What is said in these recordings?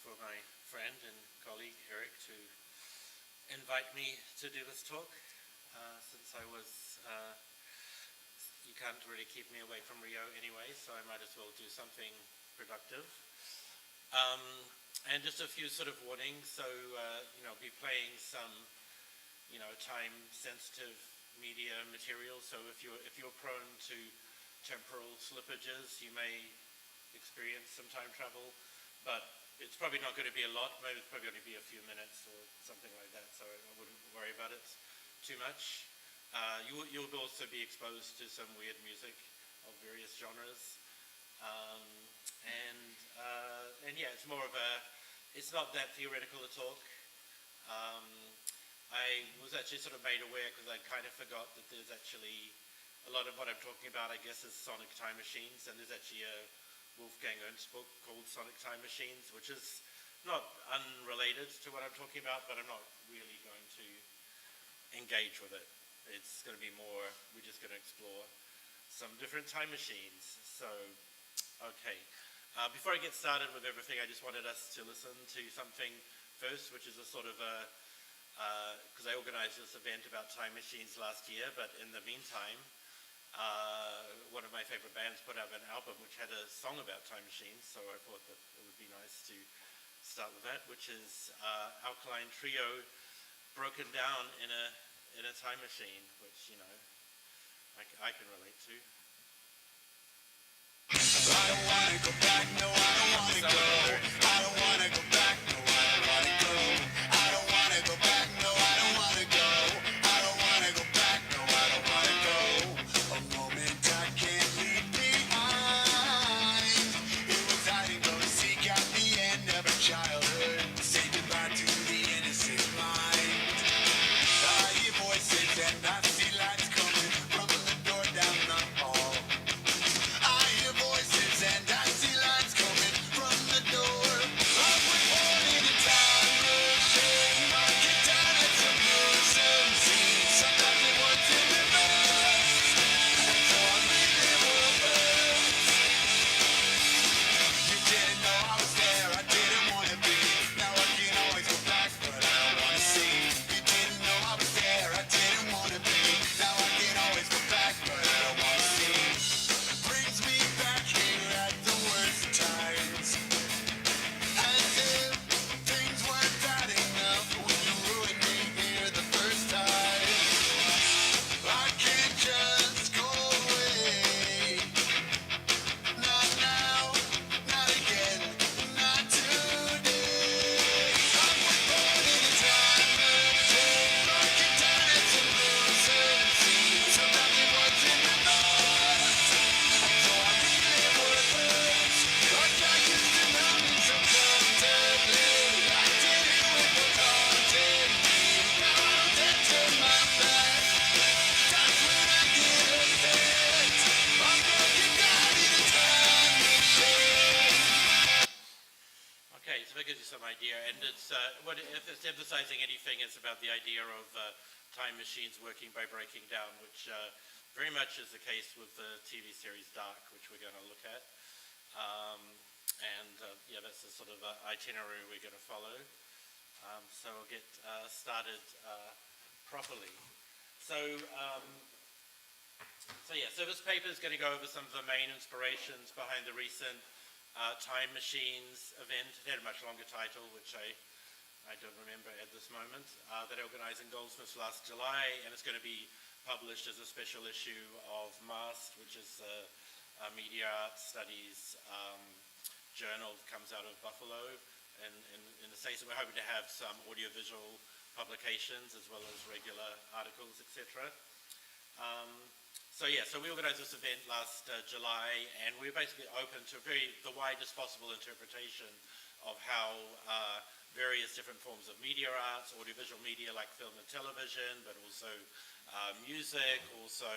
for my friend and colleague Eric to invite me to do this talk. Since you can't really keep me away from Rio anyway, so I might as well do something productive. And just a few sort of warnings. So, I'll be playing some, time-sensitive media material. So if you're prone to temporal slippages, you may experience some time travel, but it's probably not going to be a lot. Maybe it's probably going to be a few minutes or something like that, so I wouldn't worry about it too much. You'll also be exposed to some weird music of various genres. And yeah, it's more of it's not that theoretical a talk. I was actually sort of made aware because I kind of forgot that there's actually a lot of what I'm talking about, I guess, is sonic time machines, and there's actually a Wolfgang Ernst book called Sonic Time Machines, which is not unrelated to what I'm talking about, but I'm not really going to engage with it. It's going to be more, we're just going to explore some different time machines. So, okay. Before I get started with everything, I just wanted us to listen to something first, which is a sort of because I organized this event about time machines last year, but in the meantime, one of my favorite bands put out an album which had a song about time machines, so I thought that it would be nice to start with that, which is Alkaline Trio, Broken Down in a Time Machine, which, I can relate to. I don't want to go back, no, I don't want to go. I don't want to go back, no, I don't want to go. I don't want to go back, no, I don't want to go. I don't want to go back, no, I don't want to go. A moment I can't leave behind. It was hiding, go to seek out the end of her childhood. Say goodbye to the innocent mind. I hear voices and I see lights coming from the door down the hall. I hear voices and I see lights coming from the door. I was born in a time machine. Mark it down at some gruesome scene. Sometimes it works in reverse, and so I'm leaving worse. You didn't know I was there, I didn't want to be. Now I can always go back, but I don't want to see. You didn't know I was there, I didn't want to be. Now I can always go back, but I don't want to see. Brings me back here at the worst times. As if things weren't bad enough when you ruined me here the first time. I can't just go away. Not now, not again, not today. I was born in a time machine. Mark it down at some gruesome scene. Sometimes it works in reverse, so I really worthless. Like I used to know me so comfortably. I did it with what haunted me. Now I don't dare turn my back. That's when I get upset. I'm broken down in a time machine. Okay, so that gives you some idea, and it's if it's emphasizing anything, it's about the idea of time machines working by breaking down, which very much is the case with the TV series Dark, which we're going to look at. Yeah, that's the sort of itinerary we're going to follow. So we'll get started properly. So this paper is going to go over some of the main inspirations behind the recent Time Machines event. It had a much longer title, which I don't remember at this moment, that I organized in Goldsmiths last July, and it's going to be published as a special issue of MAST, which is a media arts studies journal that comes out of Buffalo in the States. And we're hoping to have some audiovisual publications as well as regular articles, etc. So we organized this event last July, and we were basically open to the widest possible interpretation of how various different forms of media arts, audiovisual media like film and television, but also music, also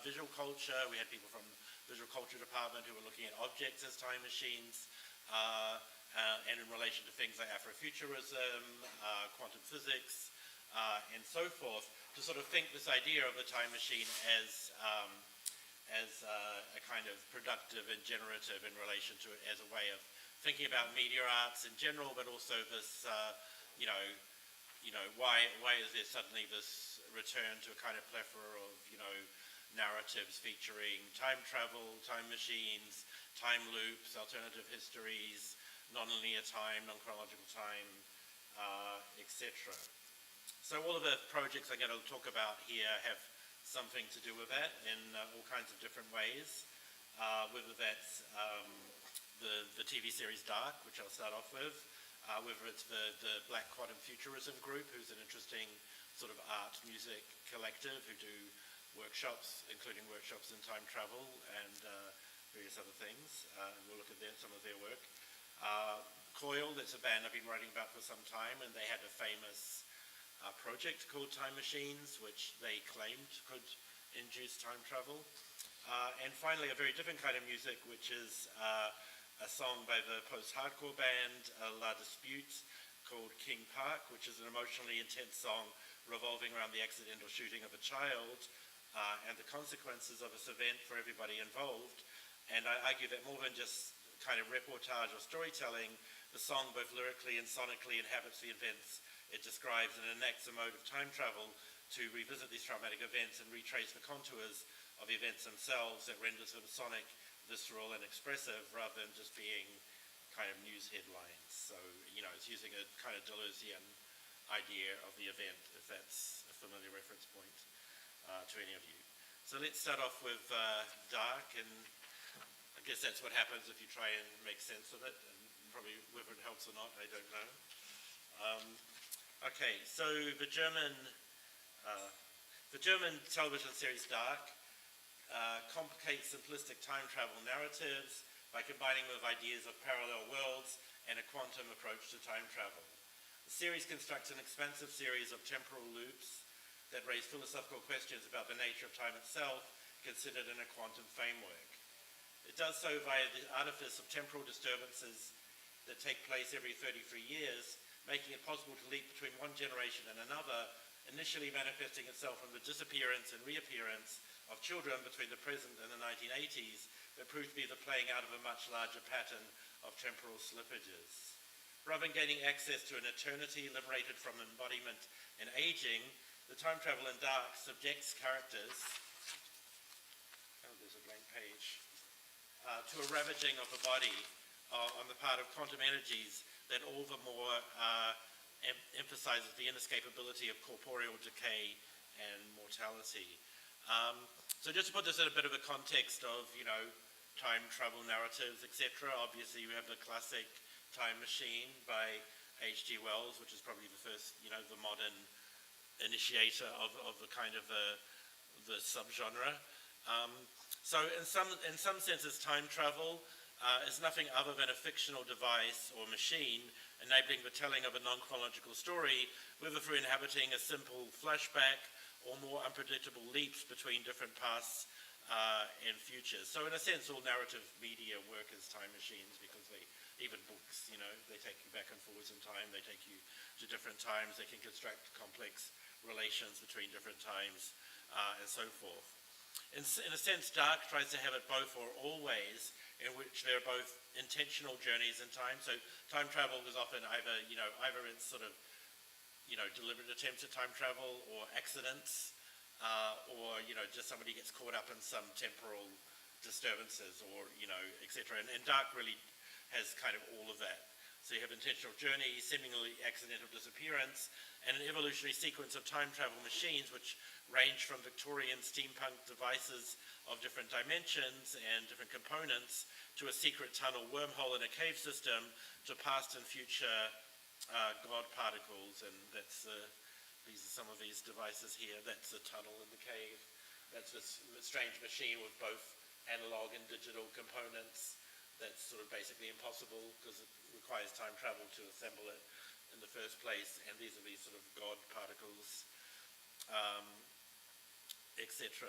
visual culture. We had people from the visual culture department who were looking at objects as time machines, and in relation to things like Afrofuturism, quantum physics, and so forth, to sort of think this idea of a time machine as a kind of productive and generative in relation to it as a way of thinking about media arts in general, but also this, why is there suddenly this return to a kind of plethora of, narratives featuring time travel, time machines, time loops, alternative histories, non-linear time, non-chronological time, etc. So all of the projects I'm going to talk about here have something to do with that in all kinds of different ways, whether that's the TV series Dark, which I'll start off with, whether it's the Black Quantum Futurism group, who's an interesting sort of art music collective who do workshops, including workshops in time travel and various other things. We'll look at some of their work. Coil, that's a band I've been writing about for some time, and they had a famous project called Time Machines, which they claimed could induce time travel. And finally, a very different kind of music, which is a song by the post-hardcore band La Dispute called King Park, which is an emotionally intense song revolving around the accidental shooting of a child and the consequences of this event for everybody involved. And I argue that more than just kind of reportage or storytelling, the song both lyrically and sonically inhabits the events it describes and enacts a mode of time travel to revisit these traumatic events and retrace the contours of the events themselves that renders them sonic, visceral, and expressive rather than just being kind of news headlines. So, it's using a kind of Deleuzian idea of the event, if that's a familiar reference point to any of you. So let's start off with Dark, and I guess that's what happens if you try and make sense of it, and probably whether it helps or not, I don't know. Okay, so the German television series Dark complicates simplistic time travel narratives by combining them with ideas of parallel worlds and a quantum approach to time travel. The series constructs an expansive series of temporal loops that raise philosophical questions about the nature of time itself, considered in a quantum framework. It does so via the artifice of temporal disturbances that take place every 33 years, making it possible to leap between one generation and another, initially manifesting itself in the disappearance and reappearance of children between the present and the 1980s, that proved to be the playing out of a much larger pattern of temporal slippages. Rather than gaining access to an eternity liberated from embodiment and aging, the time travel in Dark subjects characters, there's a blank page, to a ravaging of the body on the part of quantum energies that all the more emphasizes the inescapability of corporeal decay and mortality. So just to put this in a bit of a context of, time travel narratives, etc., obviously we have the classic Time Machine by H.G. Wells, which is probably the first, the modern initiator of the kind of the subgenre. So in some senses, time travel is nothing other than a fictional device or machine enabling the telling of a non-chronological story, whether through inhabiting a simple flashback or more unpredictable leaps between different pasts and futures. So in a sense, all narrative media work as time machines because even books, they take you back and forwards in time, they take you to different times, they can construct complex relations between different times, and so forth. In a sense, Dark tries to have it both or always, in which there are both intentional journeys in time. So time travel is often either it's sort of, deliberate attempts at time travel or accidents, or, just somebody gets caught up in some temporal disturbances or, etc. And Dark really has kind of all of that. So you have intentional journey, seemingly accidental disappearance, and an evolutionary sequence of time travel machines which range from Victorian steampunk devices of different dimensions and different components to a secret tunnel wormhole in a cave system to past and future God particles. And these are some of these devices here. That's a tunnel in the cave. That's this strange machine with both analog and digital components. That's sort of basically impossible because it requires time travel to assemble it in the first place. And these are these sort of God particles, etc.,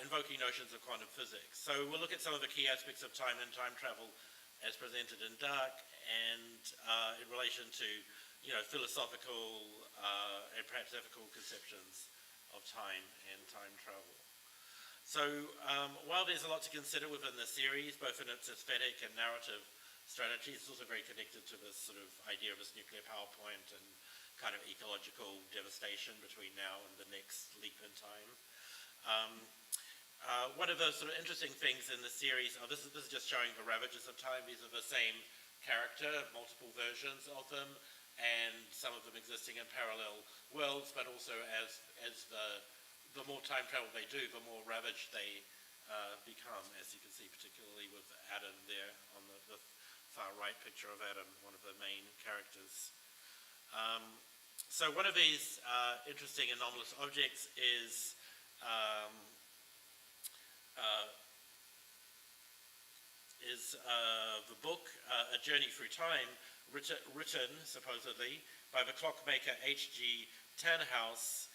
invoking notions of quantum physics. So we'll look at some of the key aspects of time and time travel as presented in Dark, and in relation to philosophical and perhaps ethical conceptions of time and time travel. So while there's a lot to consider within the series, both in its aesthetic and narrative strategy. It's also very connected to this sort of idea of this nuclear power plant and kind of ecological devastation between now and the next leap in time. One of the sort of interesting things in the series, this is just showing the ravages of time. These are the same character, multiple versions of them, and some of them existing in parallel worlds, but also as the more time travel they do, the more ravaged they become, as you can see particularly with Adam there on the far right picture of Adam, one of the main characters. So one of these interesting anomalous objects is the book, A Journey Through Time, written supposedly by the clockmaker H.G. Tannhaus.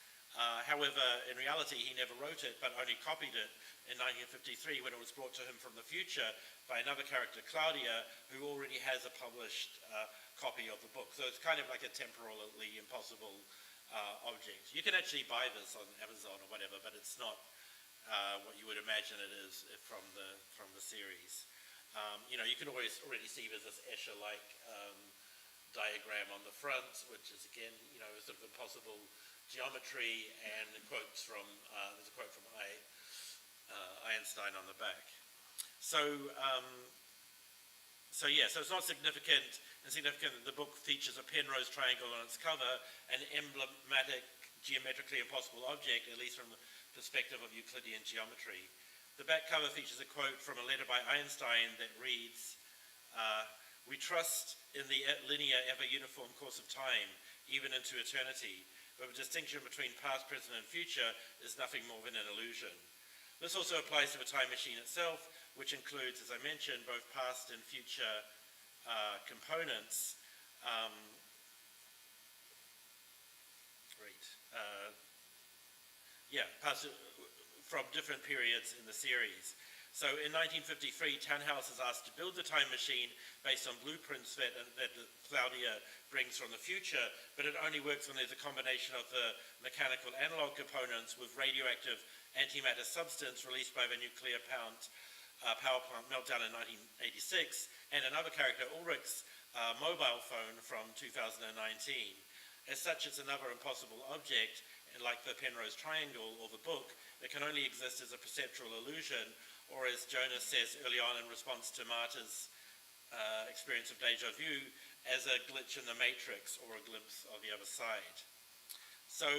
However, in reality, he never wrote it, but only copied it in 1953 when it was brought to him from the future by another character, Claudia, who already has a published copy of the book. So it's kind of like a temporally impossible object. You can actually buy this on Amazon or whatever, but it's not what you would imagine it is from the series. You can already see there's this Escher-like diagram on the front, which is again, a sort of impossible geometry, and quotes from there's a quote from Einstein on the back. So it's not insignificant that the book features a Penrose triangle on its cover, an emblematic, geometrically impossible object, at least from the perspective of Euclidean geometry. The back cover features a quote from a letter by Einstein that reads, "We trust in the linear, ever-uniform course of time, even into eternity, but the distinction between past, present, and future is nothing more than an illusion." This also applies to the time machine itself, which includes, as I mentioned, both past and future components. From different periods in the series. So in 1953, Tannhaus is asked to build the time machine based on blueprints that Claudia brings from the future, but it only works when there's a combination of the mechanical analog components with radioactive antimatter substance released by the nuclear power plant meltdown in 1986, and another character, Ulrich's mobile phone from 2019. As such, it's another impossible object, and like the Penrose triangle or the book, that can only exist as a perceptual illusion, or as Jonas says early on in response to Marta's experience of deja vu, as a glitch in the matrix or a glimpse of the other side. So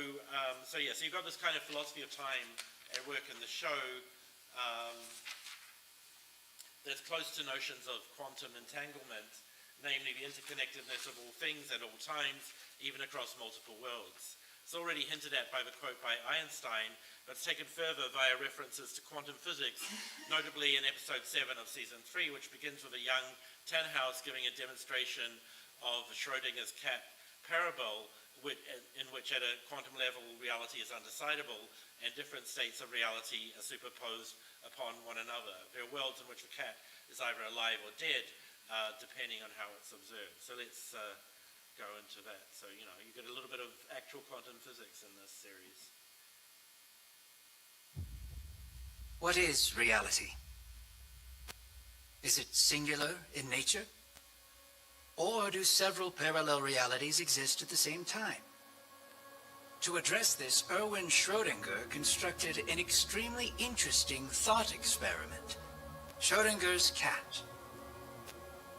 you've got this kind of philosophy of time at work in the show that's close to notions of quantum entanglement, namely the interconnectedness of all things at all times, even across multiple worlds. It's already hinted at by the quote by Einstein, but it's taken further via references to quantum physics, notably in episode 7 of season 3, which begins with a young Tannhaus giving a demonstration of Schrodinger's cat parable, in which at a quantum level reality is undecidable and different states of reality are superposed upon one another. There are worlds in which the cat is either alive or dead, depending on how it's observed. So let's go into that. So, you get a little bit of actual quantum physics in this series. What is reality? Is it singular in nature? Or do several parallel realities exist at the same time? To address this, Erwin Schrödinger constructed an extremely interesting thought experiment. Schrödinger's cat.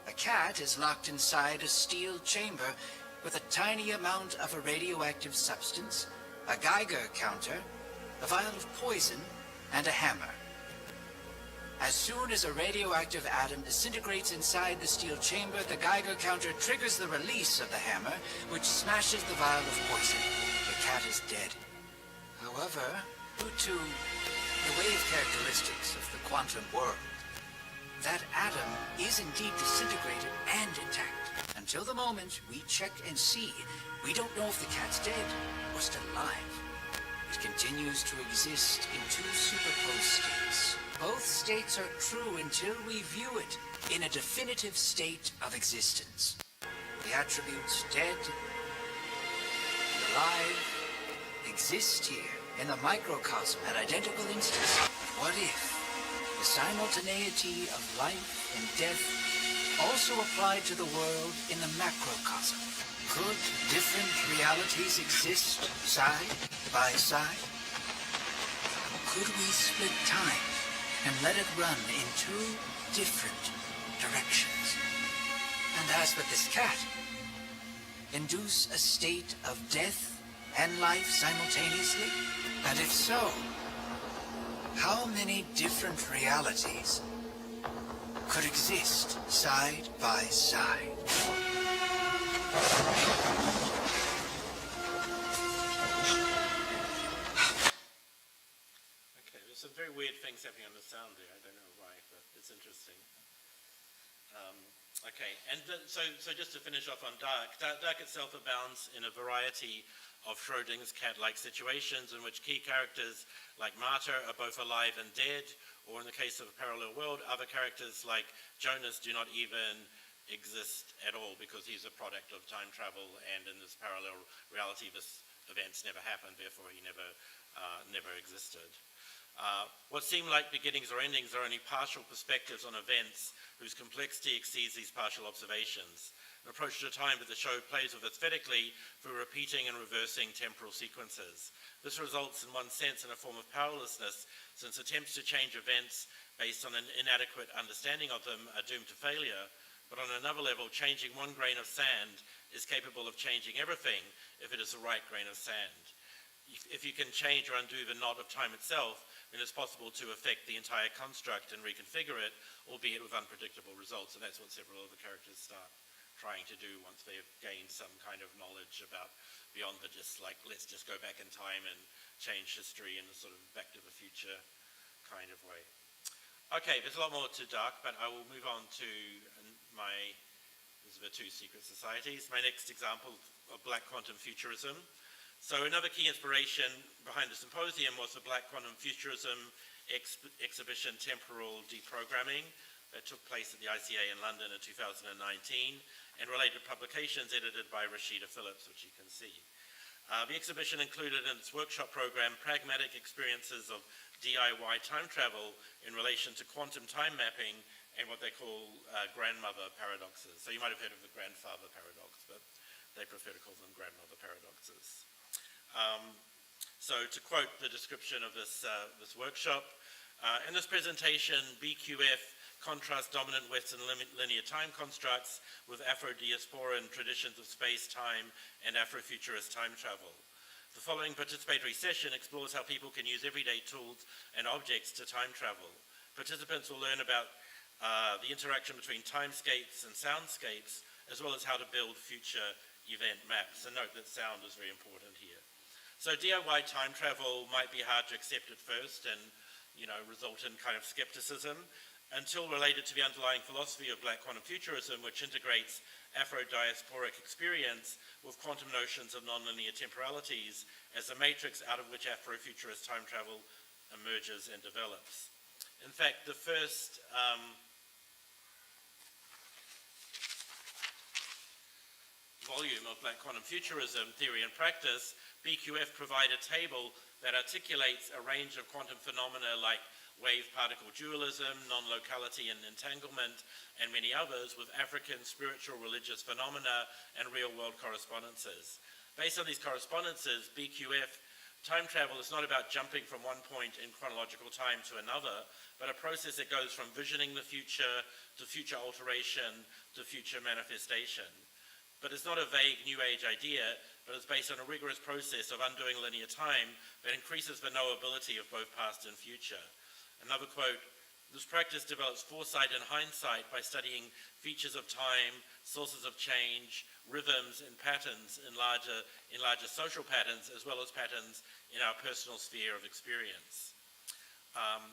A cat is locked inside a steel chamber with a tiny amount of a radioactive substance, a Geiger counter, a vial of poison, and a hammer. As soon as a radioactive atom disintegrates inside the steel chamber, the Geiger counter triggers the release of the hammer, which smashes the vial of poison. The cat is dead. However, due to the wave characteristics of the quantum world, that atom is indeed disintegrated and intact. Until the moment we check and see, we don't know if the cat's dead or still alive. It continues to exist in two superposed states. Both states are true until we view it in a definitive state of existence. The attributes dead and alive exist here in the microcosm at identical instants. What if the simultaneity of life and death also applied to the world in the macrocosm. Could different realities exist side by side? Could we split time and let it run in two different directions? And as with this cat, induce a state of death and life simultaneously? And if so, how many different realities could exist side by side? Okay, there's some very weird things happening on the sound there. I don't know why, but it's interesting. Okay, and so just to finish off on Dark itself abounds in a variety of Schrodinger's cat-like situations in which key characters like Marta are both alive and dead, or in the case of a parallel world, other characters like Jonas do not even exist at all because he's a product of time travel, and in this parallel reality this events never happened, therefore he never existed. What seem like beginnings or endings are only partial perspectives on events whose complexity exceeds these partial observations, an approach to time that the show plays with aesthetically through repeating and reversing temporal sequences. This results in one sense in a form of powerlessness, since attempts to change events based on an inadequate understanding of them are doomed to failure, but on another level, changing one grain of sand is capable of changing everything if it is the right grain of sand. If you can change or undo the knot of time itself, then it's possible to affect the entire construct and reconfigure it, albeit with unpredictable results, and that's what several of the characters start trying to do once they've gained some kind of knowledge about beyond the just like, let's just go back in time and change history in a sort of back to the future kind of way. Okay, there's a lot more to Dark, but I will move on to these are the two secret societies. My next example of Black Quantum Futurism. So another key inspiration behind the symposium was the Black Quantum Futurism exhibition Temporal Deprogramming that took place at the ICA in London in 2019, and related publications edited by Rashida Phillips, which you can see. The exhibition included in its workshop program pragmatic experiences of DIY time travel in relation to quantum time mapping and what they call grandmother paradoxes. So you might have heard of the grandfather paradox, but they prefer to call them grandmother paradoxes. So to quote the description of this workshop, in this presentation, BQF contrasts dominant Western linear time constructs with Afro-diasporan traditions of space, time, and Afrofuturist time travel. The following participatory session explores how people can use everyday tools and objects to time travel. Participants will learn about the interaction between timescapes and soundscapes, as well as how to build future event maps. And note that sound is very important here. So DIY time travel might be hard to accept at first and, result in kind of skepticism, until related to the underlying philosophy of Black Quantum Futurism, which integrates Afro-diasporic experience with quantum notions of nonlinear temporalities as a matrix out of which Afrofuturist time travel emerges and develops. In fact, the first volume of Black Quantum Futurism, Theory and Practice, BQF provide a table that articulates a range of quantum phenomena like wave-particle dualism, non-locality and entanglement, and many others with African spiritual religious phenomena and real-world correspondences. Based on these correspondences, BQF time travel is not about jumping from one point in chronological time to another, but a process that goes from visioning the future to future alteration to future manifestation. But it's not a vague New Age idea, but it's based on a rigorous process of undoing linear time that increases the knowability of both past and future. Another quote, this practice develops foresight and hindsight by studying features of time, sources of change, rhythms and patterns in larger social patterns, as well as patterns in our personal sphere of experience.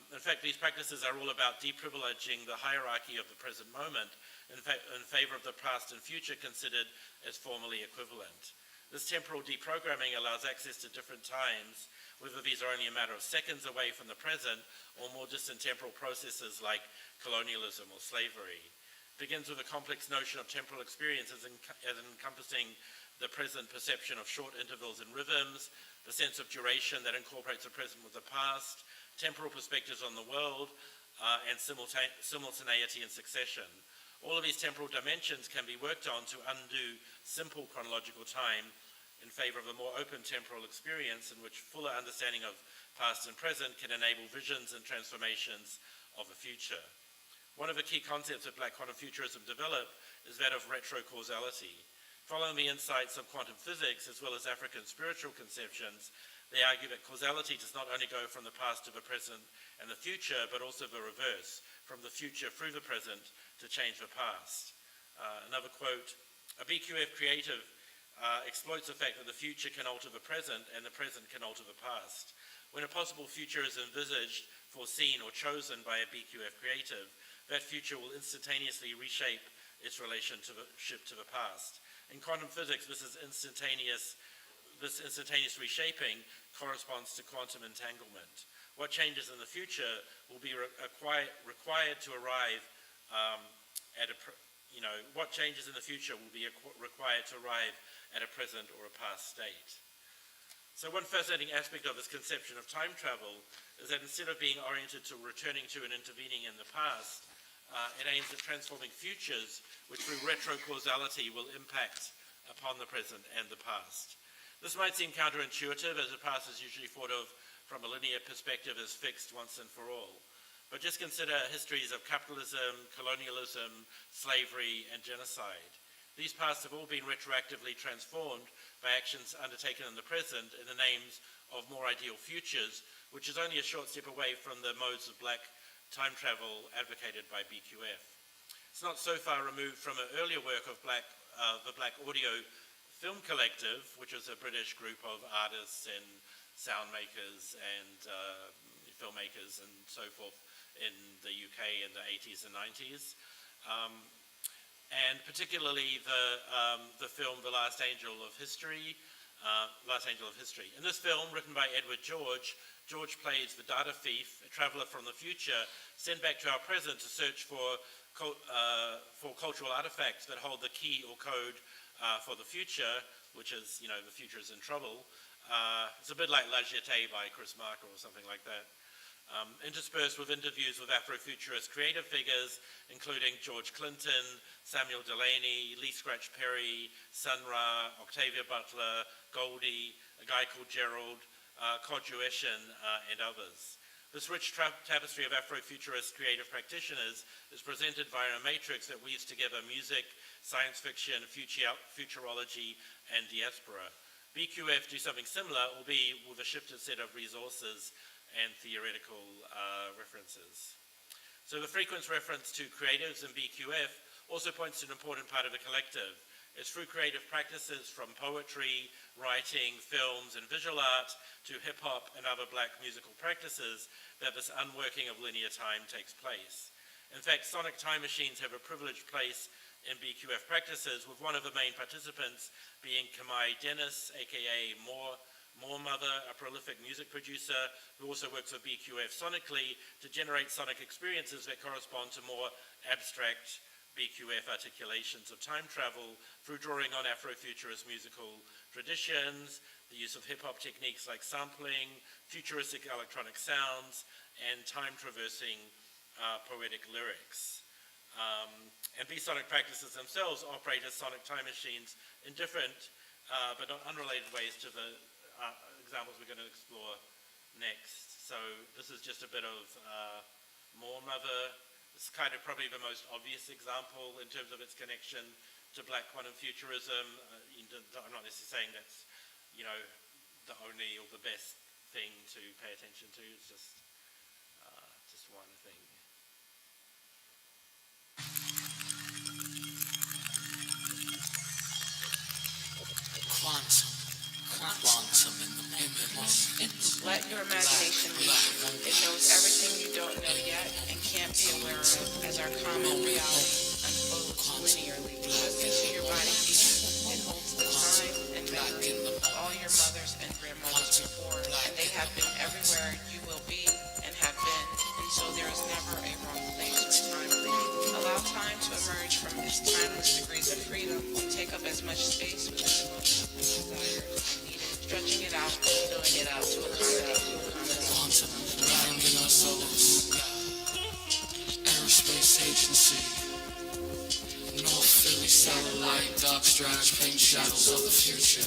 In fact, these practices are all about deprivileging the hierarchy of the present moment in favor of the past and future considered as formally equivalent. This temporal deprogramming allows access to different times, whether these are only a matter of seconds away from the present or more distant temporal processes like colonialism or slavery. It begins with a complex notion of temporal experience as encompassing the present perception of short intervals and rhythms, the sense of duration that incorporates the present with the past, temporal perspectives on the world, and simultaneity and succession. All of these temporal dimensions can be worked on to undo simple chronological time in favor of a more open temporal experience in which fuller understanding of past and present can enable visions and transformations of the future. One of the key concepts that Black quantum futurism developed is that of retrocausality. Following the insights of quantum physics as well as African spiritual conceptions, they argue that causality does not only go from the past to the present and the future, but also the reverse, from the future through the present to change the past. Another quote, a BQF creative exploits the fact that the future can alter the present and the present can alter the past. When a possible future is envisaged, foreseen, or chosen by a BQF creative, that future will instantaneously reshape its relationship to the past. In quantum physics, this instantaneous reshaping corresponds to quantum entanglement. What changes in the future will be required to arrive what changes in the future will be required to arrive at a present or a past state. So one fascinating aspect of this conception of time travel is that instead of being oriented to returning to and intervening in the past, it aims at transforming futures which through retrocausality will impact upon the present and the past. This might seem counterintuitive, as the past is usually thought of from a linear perspective as fixed once and for all. But just consider histories of capitalism, colonialism, slavery, and genocide. These pasts have all been retroactively transformed by actions undertaken in the present in the names of more ideal futures, which is only a short step away from the modes of Black time travel advocated by BQF. It's not so far removed from an earlier work of the Black Audio Film Collective, which was a British group of artists and sound makers and filmmakers and so forth in the UK in the 80s and 90s. And particularly the film The Last Angel of History. In this film, written by Edward George, George plays the data thief, a traveler from the future, sent back to our present to search for cultural artifacts that hold the key or code for the future, which is, the future is in trouble. It's a bit like La Jetée by Chris Marker or something like that. Interspersed with interviews with Afrofuturist creative figures, including George Clinton, Samuel Delaney, Lee Scratch Perry, Sun Ra, Octavia Butler, Goldie, a guy called Gerald, Kodjo-Eshun, and others. This rich tapestry of Afrofuturist creative practitioners is presented via a matrix that weaves together music, science fiction, futurology, and diaspora. BQF do something similar, albeit with a shifted set of resources and theoretical references. So the frequent reference to creatives in BQF also points to an important part of the collective. It's through creative practices from poetry, writing, films, and visual art to hip-hop and other Black musical practices that this unworking of linear time takes place. In fact, sonic time machines have a privileged place in BQF practices, with one of the main participants being Kamai Dennis, aka More Mother, a prolific music producer who also works with BQF sonically to generate sonic experiences that correspond to more abstract BQF articulations of time travel through drawing on Afrofuturist musical traditions, the use of hip-hop techniques like sampling, futuristic electronic sounds, and time-traversing poetic lyrics. And these sonic practices themselves operate as sonic time machines in different but not unrelated ways to the examples we're going to explore next. So this is just a bit of More Mother. It's kind of probably the most obvious example in terms of its connection to Black quantum futurism. I'm not necessarily saying that's, the only or the best thing to pay attention to. It's just one thing. Quantum in the limitless. Let your imagination lead you. It knows everything you don't know yet and can't be aware of as our common reality unfolds linearly. Listen to your body beat. It holds the time and memory of all your mothers and grandmothers before, and they have been everywhere you will be and have been, and so there is never a wrong place or time for you. Allow time to emerge from its timeless degrees of freedom to take up as much space within the moment as desired and needed, stretching it out, filling it out to accommodate. Quantum, grounding our souls. Aerospace agency. Satellite, dark strides, pink shadows of the future.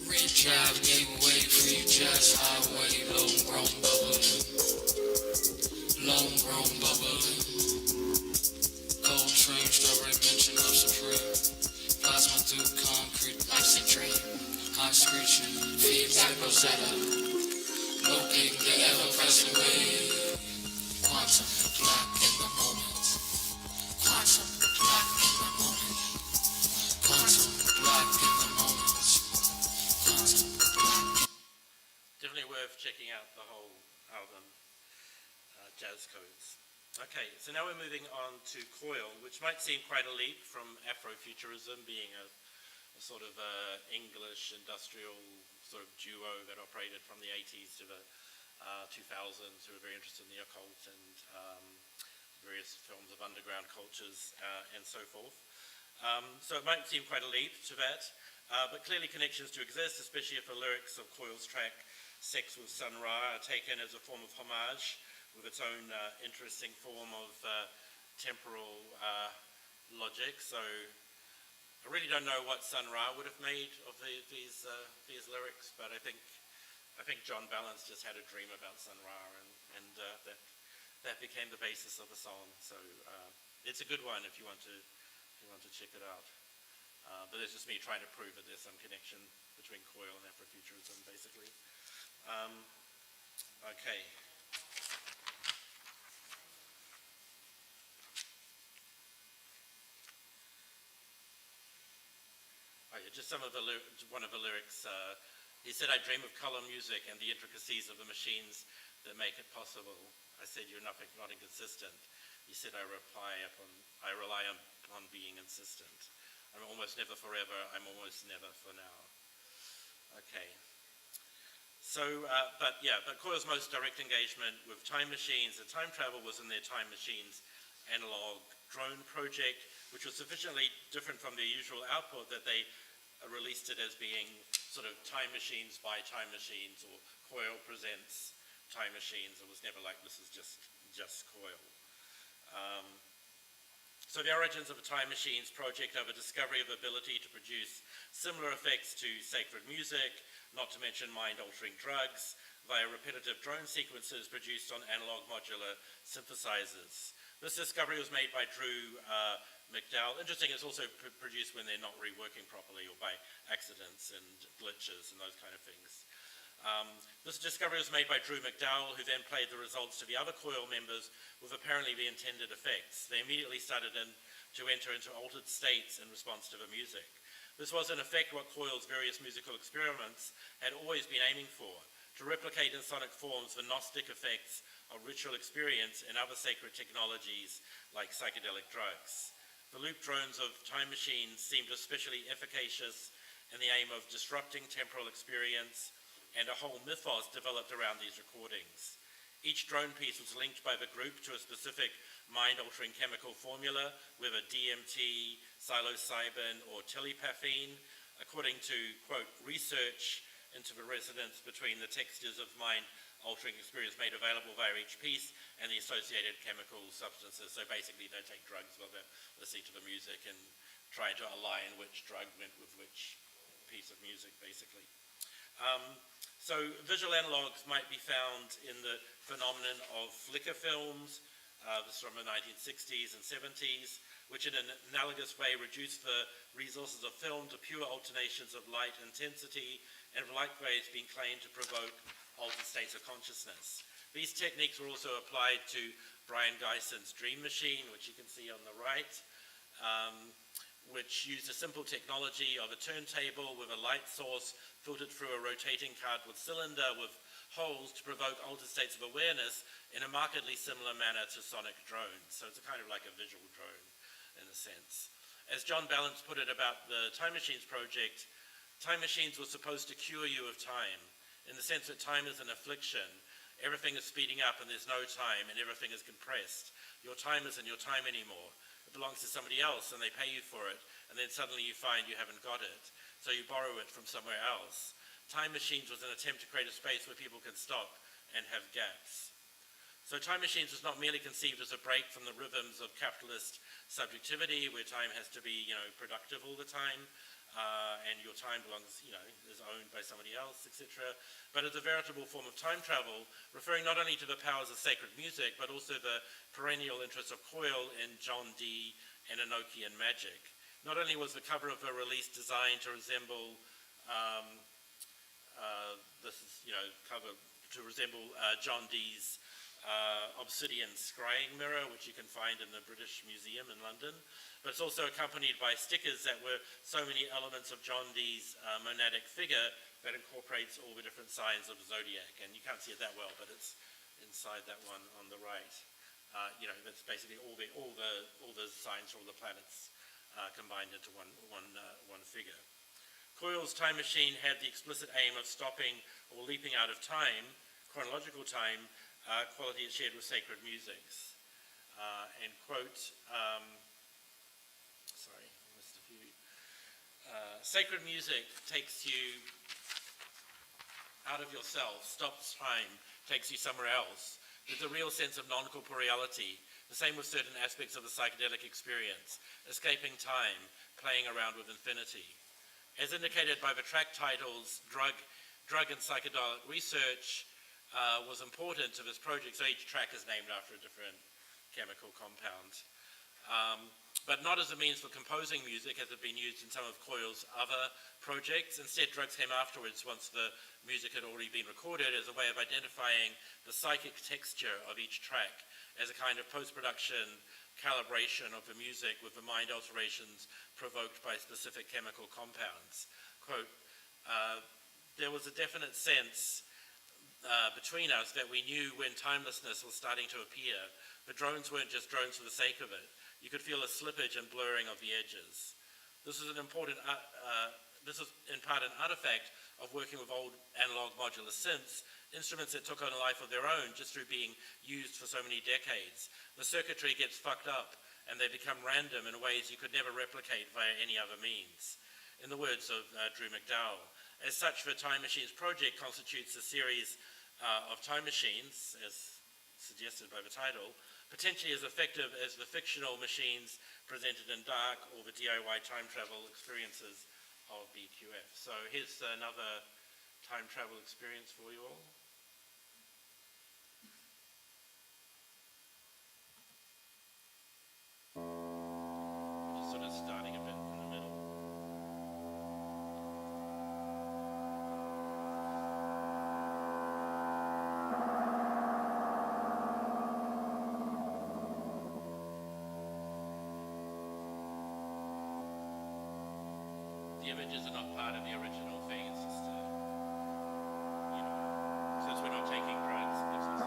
Red drive, gateway, free jazz highway, low grown bubbling. Long grown bubbling. Cold train, strawberry mention of supreme. Plasma through concrete, life's a dream. High screeching, feedback Rosetta. Looking the ever-present wave. Quantum, black in the moment. Quantum, black in the moment. Quantum, black in the moment. Quantum, black. Definitely worth checking out the whole album, Jazz Codes. Okay, so now we're moving on to Coil, which might seem quite a leap from Afrofuturism, being a sort of English industrial sort of duo that operated from the 80s to the 2000s, who were very interested in the occult and various forms of underground cultures and so forth. So it might seem quite a leap to that, but clearly connections do exist, especially if the lyrics of Coil's track Sex with Sun Ra are taken as a form of homage with its own interesting form of temporal logic. So I really don't know what Sun Ra would have made of these lyrics, but I think John Balance just had a dream about Sun Ra, and that became the basis of the song. So it's a good one if you want to check it out. But it's just me trying to prove that there's some connection between Coil and Afrofuturism, basically. Okay. Oh, yeah, just one of the lyrics. He said, "I dream of color music and the intricacies of the machines that make it possible." I said, "You're not inconsistent." He said, "I rely on being insistent. I'm almost never forever. I'm almost never for now." Okay. So, but Coil's most direct engagement with time machines and time travel was in their Time Machines analog drone project, which was sufficiently different from their usual output that they released it as being sort of Time Machines by Time Machines, or Coil presents Time Machines. It was never like this is just Coil. So the origins of the Time Machines project are the discovery of the ability to produce similar effects to sacred music, not to mention mind-altering drugs, via repetitive drone sequences produced on analog modular synthesizers. This discovery was made by Drew McDowell. Interesting, it's also produced when they're not reworking properly or by accidents and glitches and those kind of things. This discovery was made by Drew McDowell, who then played the results to the other Coil members with apparently the intended effects. They immediately started to enter into altered states in response to the music. This was in effect what Coil's various musical experiments had always been aiming for, to replicate in sonic forms the Gnostic effects of ritual experience and other sacred technologies like psychedelic drugs. The loop drones of Time Machines seemed especially efficacious in the aim of disrupting temporal experience, and a whole mythos developed around these recordings. Each drone piece was linked by the group to a specific mind-altering chemical formula, whether DMT, psilocybin, or telepathine, according to, quote, research into the resonance between the textures of mind-altering experience made available via each piece and the associated chemical substances. So basically they take drugs while they're listening to the music and try to align which drug went with which piece of music, basically. So visual analogs might be found in the phenomenon of flicker films, this is from the 1960s and 70s, which in an analogous way reduce the resources of film to pure alternations of light intensity, and likewise being claimed to provoke altered states of consciousness. These techniques were also applied to Brian Geison's Dream Machine, which you can see on the right, which used a simple technology of a turntable with a light source filtered through a rotating cardboard cylinder with holes to provoke altered states of awareness in a markedly similar manner to sonic drones. So it's a kind of like a visual drone in a sense. As John Balance put it about the Time Machines project, Time Machines were supposed to cure you of time, in the sense that time is an affliction. Everything is speeding up and there's no time and everything is compressed. Your time isn't your time anymore. It belongs to somebody else and they pay you for it, and then suddenly you find you haven't got it, so you borrow it from somewhere else. Time Machines was an attempt to create a space where people can stop and have gaps. So Time Machines was not merely conceived as a break from the rhythms of capitalist subjectivity, where time has to be, productive all the time, and your time belongs, is owned by somebody else, etc., but as a veritable form of time travel, referring not only to the powers of sacred music, but also the perennial interest of Coyle in John Dee and Enochian magic. Not only was the cover of a release designed to resemble John Dee's obsidian scrying mirror, which you can find in the British Museum in London, but it's also accompanied by stickers that were so many elements of John Dee's monadic figure that incorporates all the different signs of the zodiac. And you can't see it that well, but it's inside that one on the right. That's basically all the signs for all the planets combined into one figure. Coyle's time machine had the explicit aim of stopping or leaping out of time, chronological time, quality it shared with sacred musics. And quote, sorry, I missed a few. Sacred music takes you out of yourself, stops time, takes you somewhere else. There's a real sense of non-corporeality. The same with certain aspects of the psychedelic experience, escaping time, playing around with infinity. As indicated by the track titles, drug and psychedelic research was important to this project, so each track is named after a different chemical compound. But not as a means for composing music as had been used in some of Coyle's other projects. Instead, drugs came afterwards once the music had already been recorded as a way of identifying the psychic texture of each track as a kind of post-production calibration of the music with the mind alterations provoked by specific chemical compounds. Quote, there was a definite sense between us that we knew when timelessness was starting to appear. The drones weren't just drones for the sake of it. You could feel a slippage and blurring of the edges. This is this is in part an artifact of working with old analog modular synths, instruments that took on a life of their own just through being used for so many decades. The circuitry gets fucked up and they become random in ways you could never replicate via any other means. In the words of Drew McDowell. As such, the Time Machines project constitutes a series of time machines, as suggested by the title, potentially as effective as the fictional machines presented in Dark or the DIY time travel experiences of BQF. So here's another time travel experience for you all. Just sort of starting a bit in the middle. The images are not part of the original thing, it's just, since we're not taking drugs, it gives us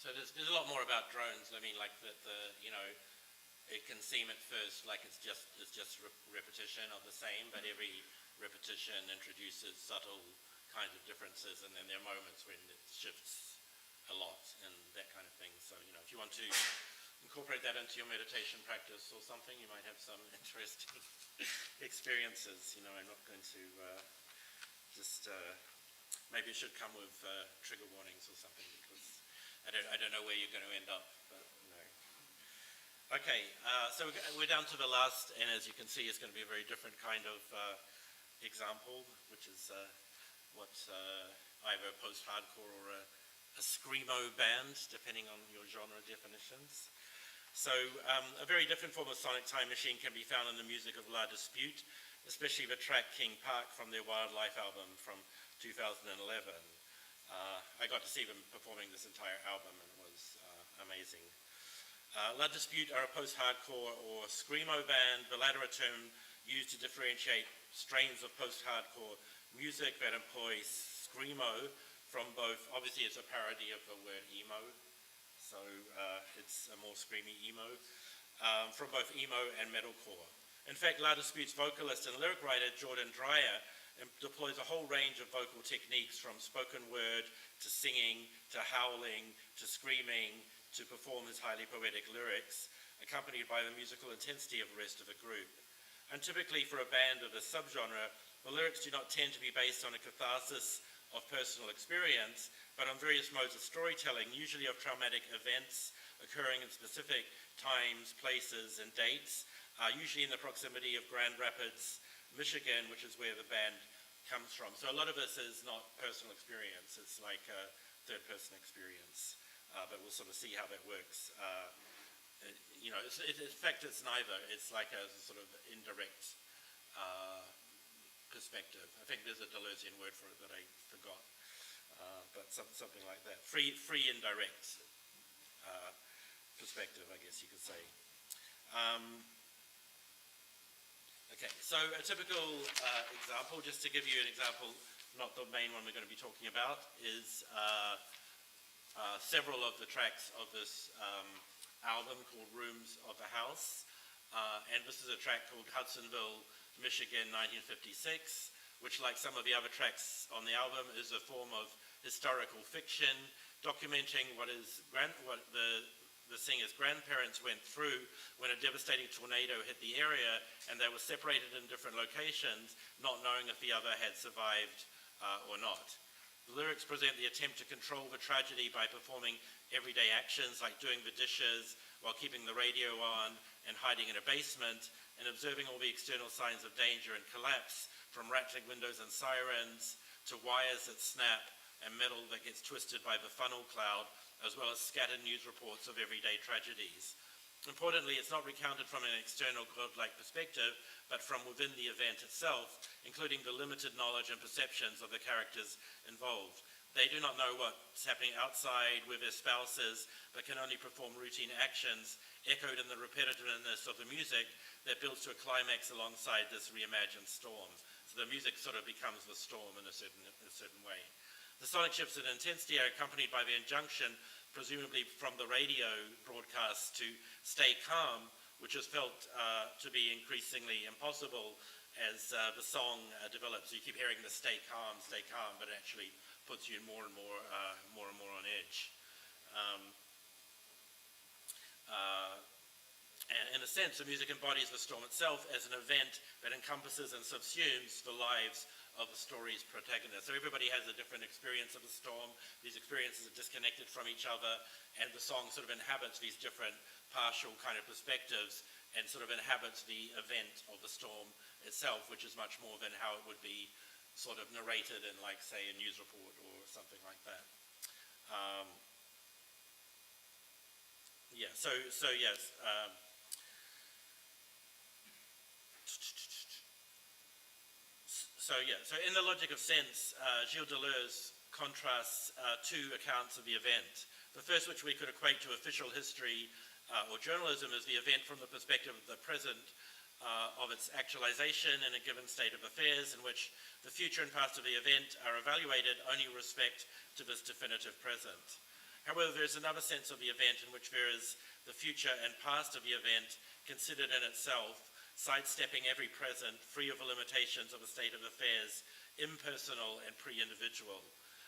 So there's a lot more about drones. I mean, like the it can seem at first like it's just repetition of the same, but every repetition introduces subtle kinds of differences, and then there are moments when it shifts a lot and that kind of thing. So, if you want to incorporate that into your meditation practice or something, you might have some interesting experiences. I'm not going to maybe it should come with trigger warnings or something, because I don't know where you're going to end up, but Okay, so we're down to the last, and as you can see, it's going to be a very different kind of example, which is what either post-hardcore or a screamo band, depending on your genre definitions. So a very different form of sonic time machine can be found in the music of La Dispute, especially the track King Park from their Wildlife album from 2011. I got to see them performing this entire album, and it was amazing. La Dispute are a post-hardcore or screamo band, the latter a term used to differentiate strains of post-hardcore music that employ screamo from both, obviously it's a parody of the word emo, so it's a more screamy emo, from both emo and metalcore. In fact, La Dispute's vocalist and lyric writer Jordan Dreyer deploys a whole range of vocal techniques, from spoken word to singing to howling to screaming to perform his highly poetic lyrics, accompanied by the musical intensity of the rest of the group. And typically for a band of this subgenre, the lyrics do not tend to be based on a catharsis of personal experience, but on various modes of storytelling, usually of traumatic events occurring in specific times, places, and dates, usually in the proximity of Grand Rapids, Michigan, which is where the band comes from. So a lot of this is not personal experience, it's like a third-person experience, but we'll sort of see how that works. In fact, it's neither. It's like a sort of indirect perspective. I think there's a Deleuzian word for it that I forgot, but something like that. Free indirect perspective, I guess you could say. Okay, so a typical example, just to give you an example, not the main one we're going to be talking about, is several of the tracks of this album called Rooms of the House. And this is a track called Hudsonville, Michigan, 1956, which, like some of the other tracks on the album, is a form of historical fiction, documenting what the singer's grandparents went through when a devastating tornado hit the area, and they were separated in different locations, not knowing if the other had survived or not. The lyrics present the attempt to control the tragedy by performing everyday actions like doing the dishes while keeping the radio on and hiding in a basement, and observing all the external signs of danger and collapse, from rattling windows and sirens to wires that snap and metal that gets twisted by the funnel cloud, as well as scattered news reports of everyday tragedies. Importantly, it's not recounted from an external godlike perspective, but from within the event itself, including the limited knowledge and perceptions of the characters involved. They do not know what's happening outside with their spouses, but can only perform routine actions echoed in the repetitiveness of the music that builds to a climax alongside this reimagined storm. So the music sort of becomes the storm in a certain way. The sonic shifts in intensity are accompanied by the injunction, presumably from the radio broadcast, to stay calm, which is felt to be increasingly impossible as the song develops. So you keep hearing the stay calm, but it actually puts you more and more on edge. And in a sense, the music embodies the storm itself as an event that encompasses and subsumes the lives of the story's protagonist. So everybody has a different experience of the storm. These experiences are disconnected from each other, and the song sort of inhabits these different partial kind of perspectives and sort of inhabits the event of the storm itself, which is much more than how it would be sort of narrated in, like, say, a news report or something like that. Yes. So in the logic of sense, Gilles Deleuze contrasts two accounts of the event. The first, which we could equate to official history or journalism, is the event from the perspective of the present, of its actualization in a given state of affairs, in which the future and past of the event are evaluated only with respect to this definitive present. However, there is another sense of the event in which there is the future and past of the event considered in itself, sidestepping every present, free of the limitations of a state of affairs, impersonal and pre-individual.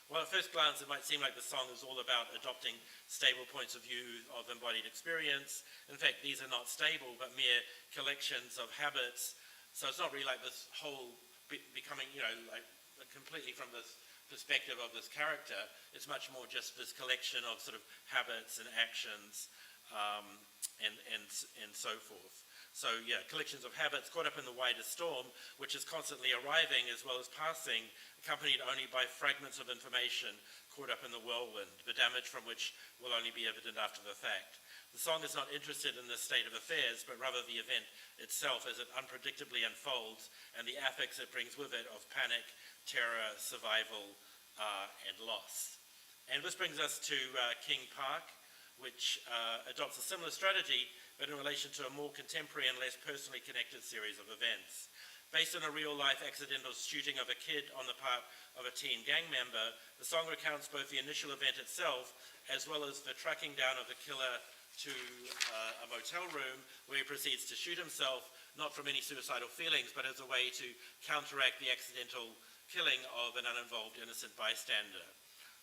While at first glance it might seem like the song is all about adopting stable points of view of embodied experience, in fact these are not stable but mere collections of habits, so it's not really like this whole becoming, like completely from this perspective of this character. It's much more just this collection of sort of habits and actions and so forth. So yeah, collections of habits caught up in the wider storm, which is constantly arriving as well as passing, accompanied only by fragments of information caught up in the whirlwind, the damage from which will only be evident after the fact. The song is not interested in this state of affairs, but rather the event itself as it unpredictably unfolds and the affects it brings with it of panic, terror, survival, and loss. And this brings us to King Park, which adopts a similar strategy, but in relation to a more contemporary and less personally connected series of events. Based on a real-life accidental shooting of a kid on the part of a teen gang member, the song recounts both the initial event itself as well as the tracking down of the killer to a motel room where he proceeds to shoot himself, not from any suicidal feelings, but as a way to counteract the accidental killing of an uninvolved innocent bystander.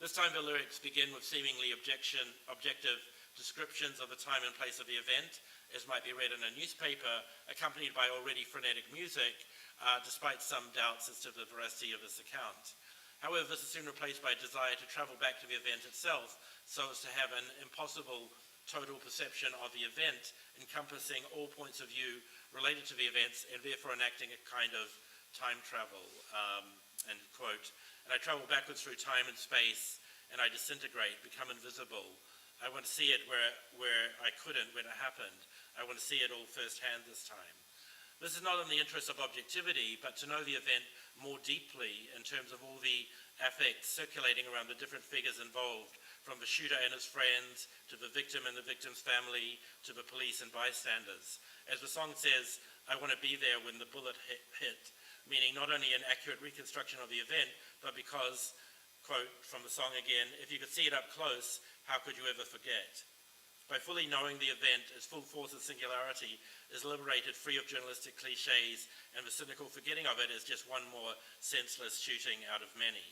This time the lyrics begin with seemingly objective descriptions of the time and place of the event, as might be read in a newspaper, accompanied by already frenetic music, despite some doubts as to the veracity of this account. However, this is soon replaced by a desire to travel back to the event itself, so as to have an impossible total perception of the event, encompassing all points of view related to the events, and therefore enacting a kind of time travel, end quote. And I travel backwards through time and space, and I disintegrate, become invisible. I want to see it where I couldn't when it happened. I want to see it all firsthand this time. This is not in the interest of objectivity, but to know the event more deeply in terms of all the affects circulating around the different figures involved, from the shooter and his friends, to the victim and the victim's family, to the police and bystanders. As the song says, I want to be there when the bullet hit, meaning not only an accurate reconstruction of the event, but because, quote from the song again, if you could see it up close, how could you ever forget? By fully knowing the event, its full force and singularity is liberated, free of journalistic cliches, and the cynical forgetting of it is just one more senseless shooting out of many.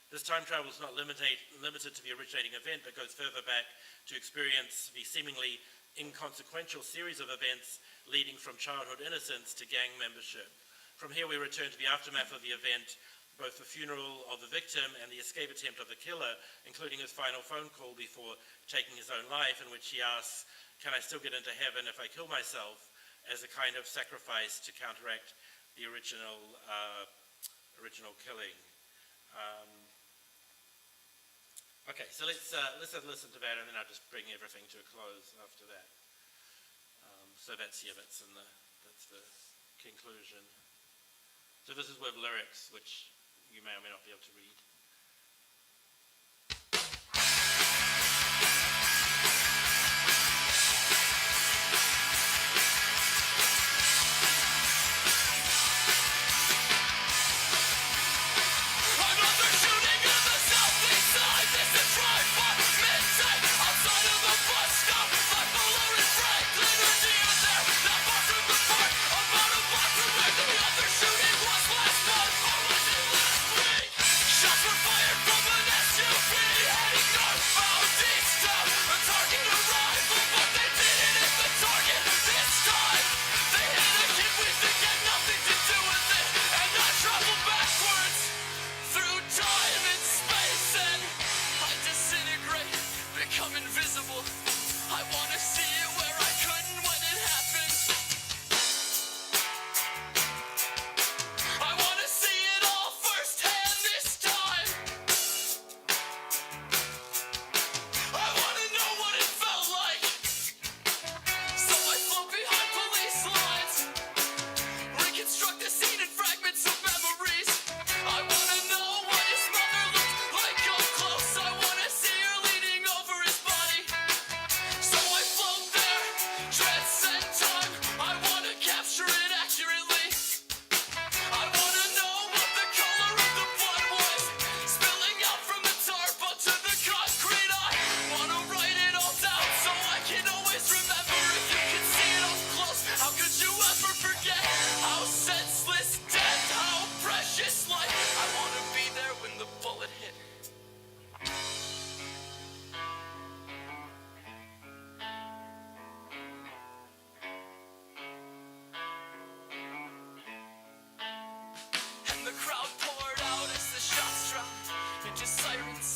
This time travel is not limited to the originating event, but goes further back to experience the seemingly inconsequential series of events leading from childhood innocence to gang membership. From here we return to the aftermath of the event, both the funeral of the victim and the escape attempt of the killer, including his final phone call before taking his own life, in which he asks, can I still get into heaven if I kill myself, as a kind of sacrifice to counteract the original killing. Okay, so let's have a listen to that, and then I'll just bring everything to a close after that. So that's the conclusion. So this is with lyrics, which you may or may not be able to read. Another shooting in the southeast side. This is drive-by midday outside of a bus stop. Like Fuller and Franklin are near there. Not far from the park, about a block away. The other shooting was last month, or was it last week? Shots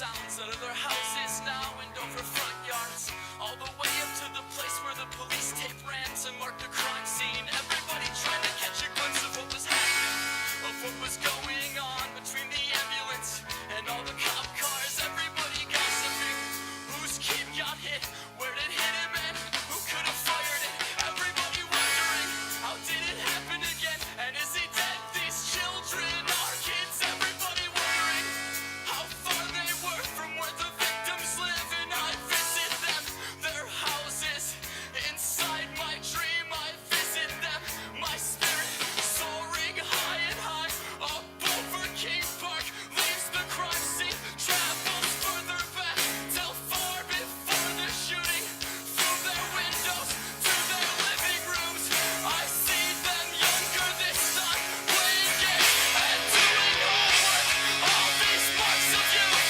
sounds out of their houses now and over front yards, all the way up to the place where the police tape ran to mark the crime scene. Everybody trying to catch a glimpse of what was happening, of what was going on between the ambulance and all the cop cars. Everybody gossiping, whose kid got hit, where did it hit him, and who could have fired it. Everybody wondering, how did it happen again, and is he dead? These children are kids. Everybody wondering how far they were from where the victims live, and I visit them, their houses. Inside my dream I visit them, my spirit soaring high and high up over King Park, leaves the crime scene, travels further back till far before the shooting. Through their windows to their living rooms, I see them younger this time, playing games and doing homework. All these marks of youth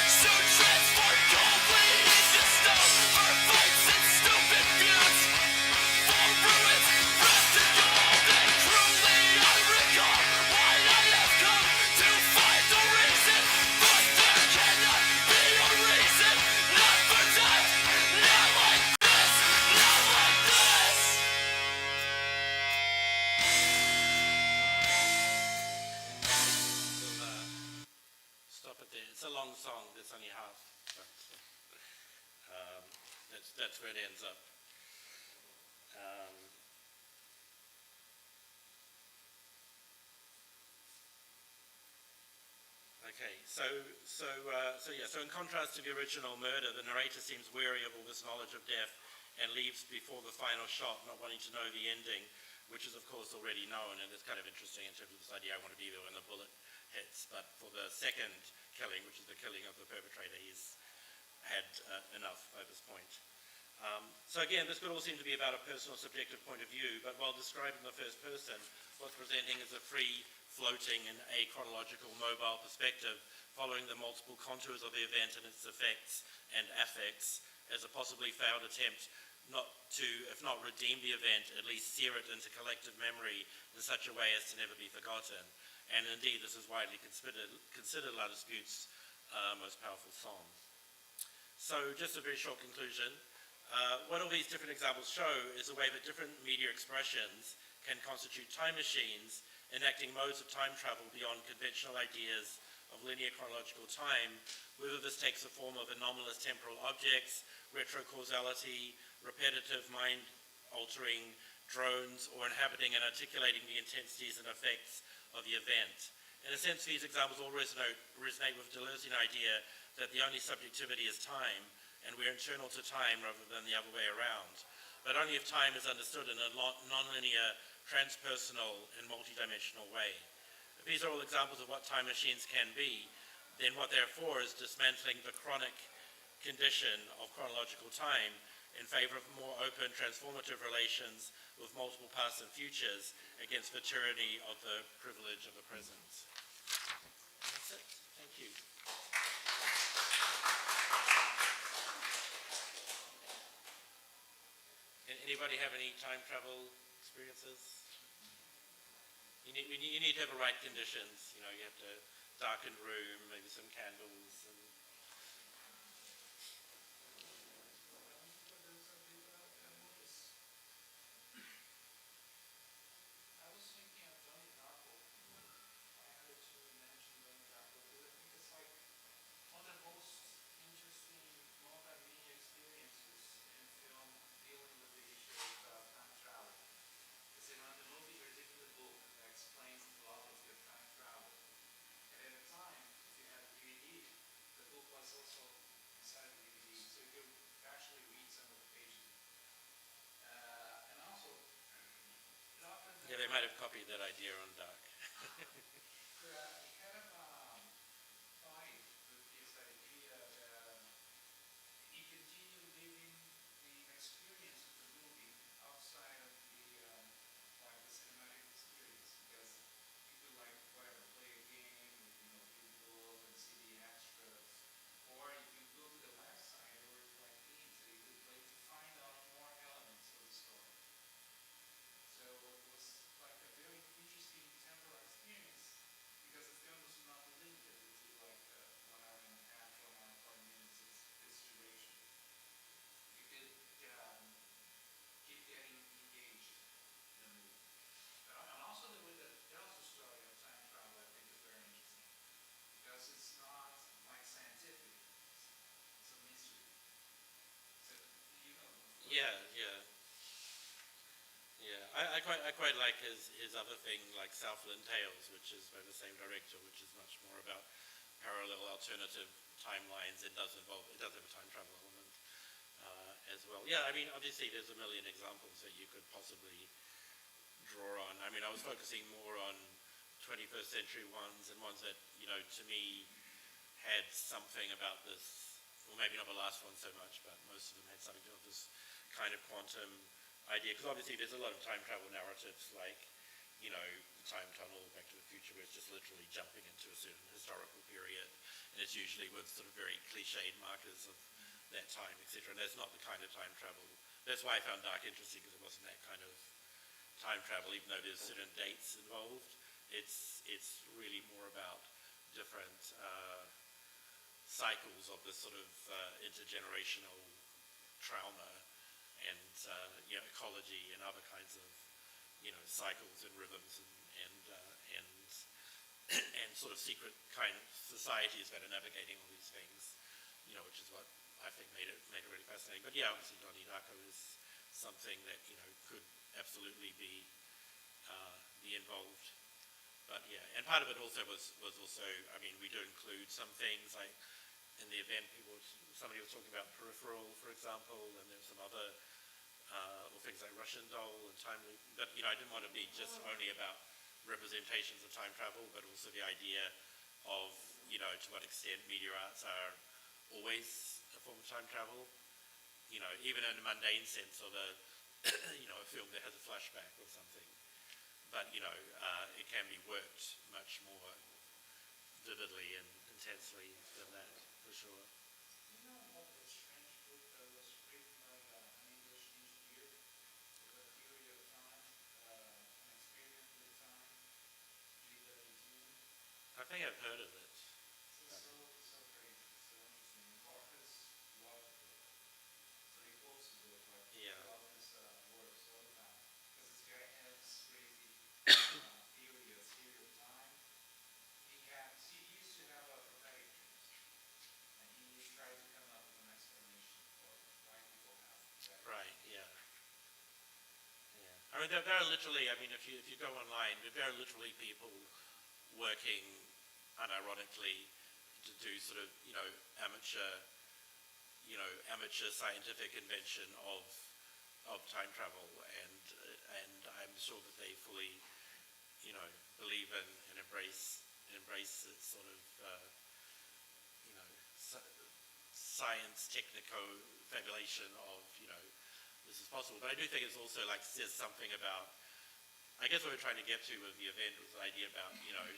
soon transform coldly into stone for fights and stupid feuds, for ruins wrapped in gold. And cruelly I recall why I have come to find the reason, but there cannot be a reason not for death, not like this, not like this. We'll stop it there. It's a long song, there's only half, but that's where it ends up. Okay, so in contrast to the original Murder, the narrator seems wary of all this knowledge of death and leaves before the final shot, not wanting to know the ending, which is of course already known, and it's kind of interesting in terms of this idea, I want to be there when the bullet hits. But for the second killing, which is the killing of the perpetrator, he's had enough by this point. So again, this could all seem to be about a personal subjective point of view, but while described in the first person, what's presenting is a free, floating and achronological mobile perspective following the multiple contours of the event and its effects and affects as a possibly failed attempt not to, if not redeem the event, at least sear it into collective memory in such a way as to never be forgotten. And indeed, this is widely considered La Dispute's most powerful song. So just a very short conclusion. What all these different examples show is a way that different media expressions can constitute time machines, enacting modes of time travel beyond conventional ideas of linear chronological time, whether this takes the form of anomalous temporal objects, retrocausality, repetitive mind-altering drones, or inhabiting and articulating the intensities and effects of the event. In a sense, these examples all resonate with Deleuzean idea that the only subjectivity is time, and we're internal to time rather than the other way around. But only if time is understood in a non-linear, transpersonal, and multidimensional way. If these are all examples of what time machines can be, then what they're for is dismantling the chronic condition of chronological time in favor of more open, transformative relations with multiple pasts and futures against the tyranny of the privilege of the present. And that's it. Thank you. Anybody have any time travel experiences? You need to have the right conditions. You know, you have to darken room, maybe some candles. And I was thinking of Donnie Darko. I had to mention Donnie Darko because I think it's like one of the most interesting multimedia experiences in film dealing with the issue of time travel. Because in the movie you're given the book that explains the philosophy of time travel. And at the time, if you had a DVD, the book was also inside the DVD, so you could actually read some of the pages. And also, it often yeah, they might have copied that idea on Dark. kind of fight with this idea that you continue living the experience of the movie outside of the like the cinematic experience, because you could like whatever play a game, people and see the extras, or you could go to the website or like games that you could play to find out more elements of the story. So it was like a very interesting temporal experience Yeah, yeah. Yeah, I quite like his other thing, like Southland Tales, which is by the same director, which is much more about parallel alternative timelines. It does have a time travel element as well. Yeah, I mean, obviously there's a million examples that you could possibly draw on. I mean, I was focusing more on 21st century ones and ones that, you know, to me had something about this, or maybe not the last one so much, but most of them had something to do with this kind of quantum idea, because obviously there's a lot of time travel narratives like, you know, the time tunnel, Back to the Future, where it's just literally jumping into a certain historical period, and it's usually with sort of very cliched markers of that time, etc. And that's not the kind of time travel. That's why I found Dark interesting, because it wasn't that kind of time travel, even though there's certain dates involved. It's really more about different cycles of this sort of intergenerational trauma and you know, ecology and other kinds of, you know, cycles and rhythms and sort of secret kind of societies that are navigating all these things, you know, which is what I think made it really fascinating. But yeah, obviously Donnie Darko is something that, you know, could absolutely be involved. But yeah, and part of it also was also, I mean, we do include some things like in the event somebody was talking about Peripheral, for example, and there's some other or things like Russian Doll and Time Loop. But, you know, I didn't want to be just only about representations of time travel, but also the idea of, you know, to what extent media arts are always a form of time travel. You know, even in a mundane sense of a, you know, a film that has a flashback or something. But, you know, it can be worked much more vividly and intensely than that, for sure. Do you know about the strange book that was written by an English engineer, The Theory of Time, an experiment with time, G32? I think I've heard of it. So crazy, so interesting. And Marcus loved the book. So he quotes the book like Yeah. throughout his works all the time. Because this guy has this crazy theory of time. He used to have prophetic dreams. And he tried to come up with an explanation for why people have that. Right, yeah. Yeah. I mean, there are literally, I mean, if you go online, there are literally people working unironically to do sort of, you know, amateur scientific invention of time travel, and I'm sure that they fully, you know, believe in and embrace this sort of, you know, science technico-fabulation of, you know, this is possible. But I do think it's also like says something about, I guess what we're trying to get to with the event was the idea about, you know,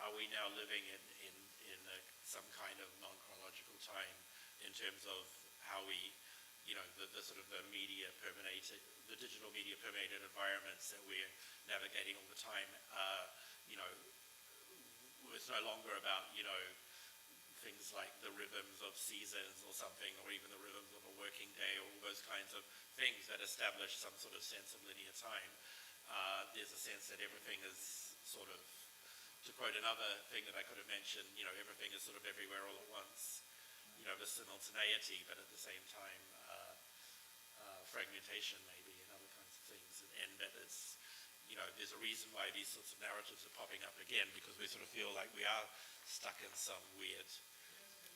are we now living in some kind of non-chronological time in terms of how we, you know, the sort of the digital media permeated environments that we're navigating all the time, you know, it's no longer about, you know, things like the rhythms of seasons or something, or even the rhythms of a working day, or all those kinds of things that establish some sort of sense of linear time. There's a sense that everything is sort of, to quote another thing that I could have mentioned, you know, everything is sort of everywhere all at once. You know, the simultaneity, but at the same time, fragmentation maybe, and other kinds of things. And that it's, you know, there's a reason why these sorts of narratives are popping up again, because we sort of feel like we are stuck in some weird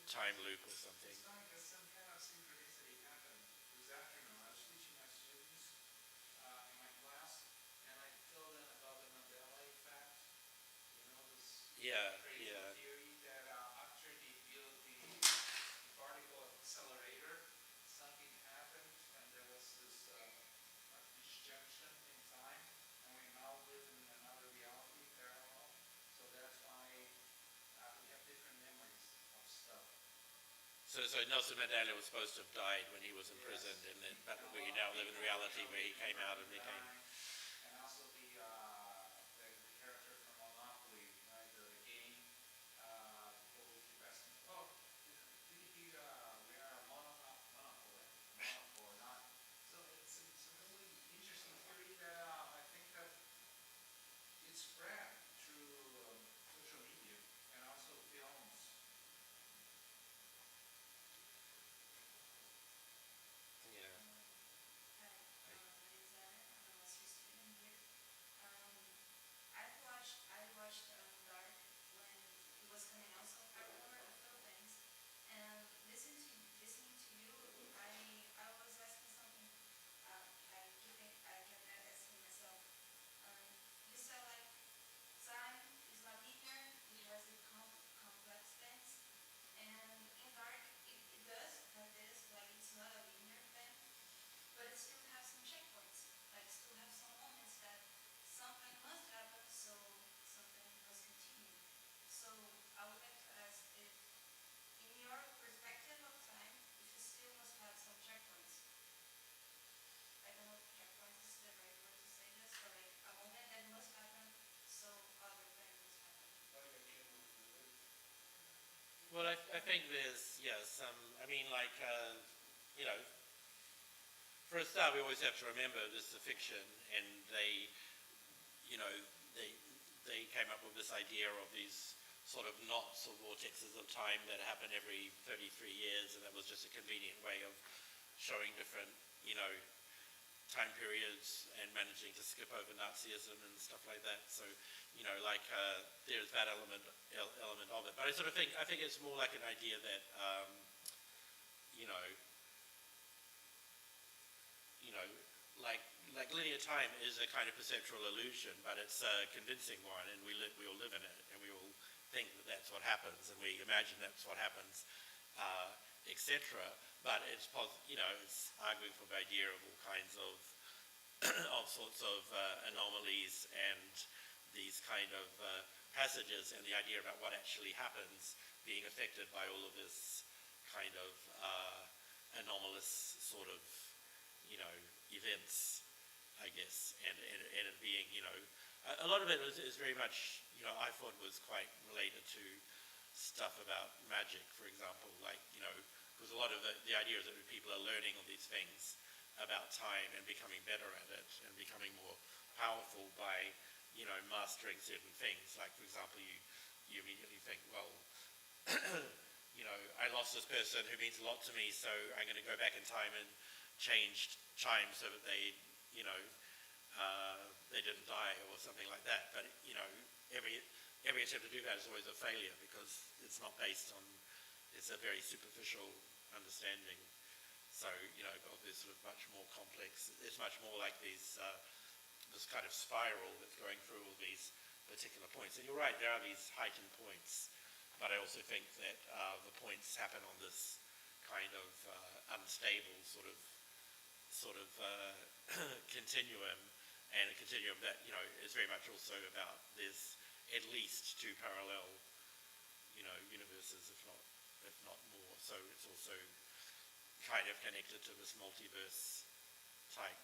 time loop or something. It's funny because some kind of synchronicity happened this afternoon. I was teaching my students in my class, and I told them about the Mandela effect. You know, this Yeah, crazy yeah. theory that after they built the particle accelerator, something happened, and there was this disjunction in time, and we now live in another reality, parallel. So that's why we have different memories of stuff. So Nelson Mandela was supposed to have died when he was imprisoned, Yes. and then, but we now live in reality where he came out and became. And also the character from Monopoly, right? The game. People will keep asking, oh, did he wear a monocle or not? So it's a really interesting theory that I think that it's spread through social media and also films. Yeah. think there's, I mean, like, you know, for a start, we always have to remember this is a fiction, and they, you know, they came up with this idea of these sort of knots or vortexes of time that happen every 33 years, and that was just a convenient way of showing different, you know, time periods and managing to skip over Nazism and stuff like that. So, you know, like there's that element of it. But I sort of think, I think it's more like an idea that, you know, like linear time is a kind of perceptual illusion, but it's a convincing one, and we all live in it, and we all think that that's what happens, and we imagine that's what happens, etc. But it's you know, it's arguing for the idea of all kinds of all sorts of anomalies and these kind of passages, and the idea about what actually happens being affected by all of this kind of anomalous sort of, you know, events, I guess, and it being, you know, a lot of it is very much, you know, I thought was quite related to stuff about magic, for example, like, you know, because a lot of the idea is that people are learning all these things about time and becoming better at it and becoming more powerful by, you know, mastering certain things. Like, for example, you immediately think, well, you know, I lost this person who means a lot to me, so I'm going to go back in time and change time so that they, you know, they didn't die or something like that. But, you know, every attempt to do that is always a failure because it's not based on, it's a very superficial understanding. So, you know, God is sort of much more complex. It's much more like these, this kind of spiral that's going through all these particular points. And you're right, there are these heightened points, but I also think that the points happen on this kind of unstable sort of continuum, and a continuum that, you know, is very much also about there's at least two parallel, you know, universes, if not more. So it's also kind of connected to this multiverse type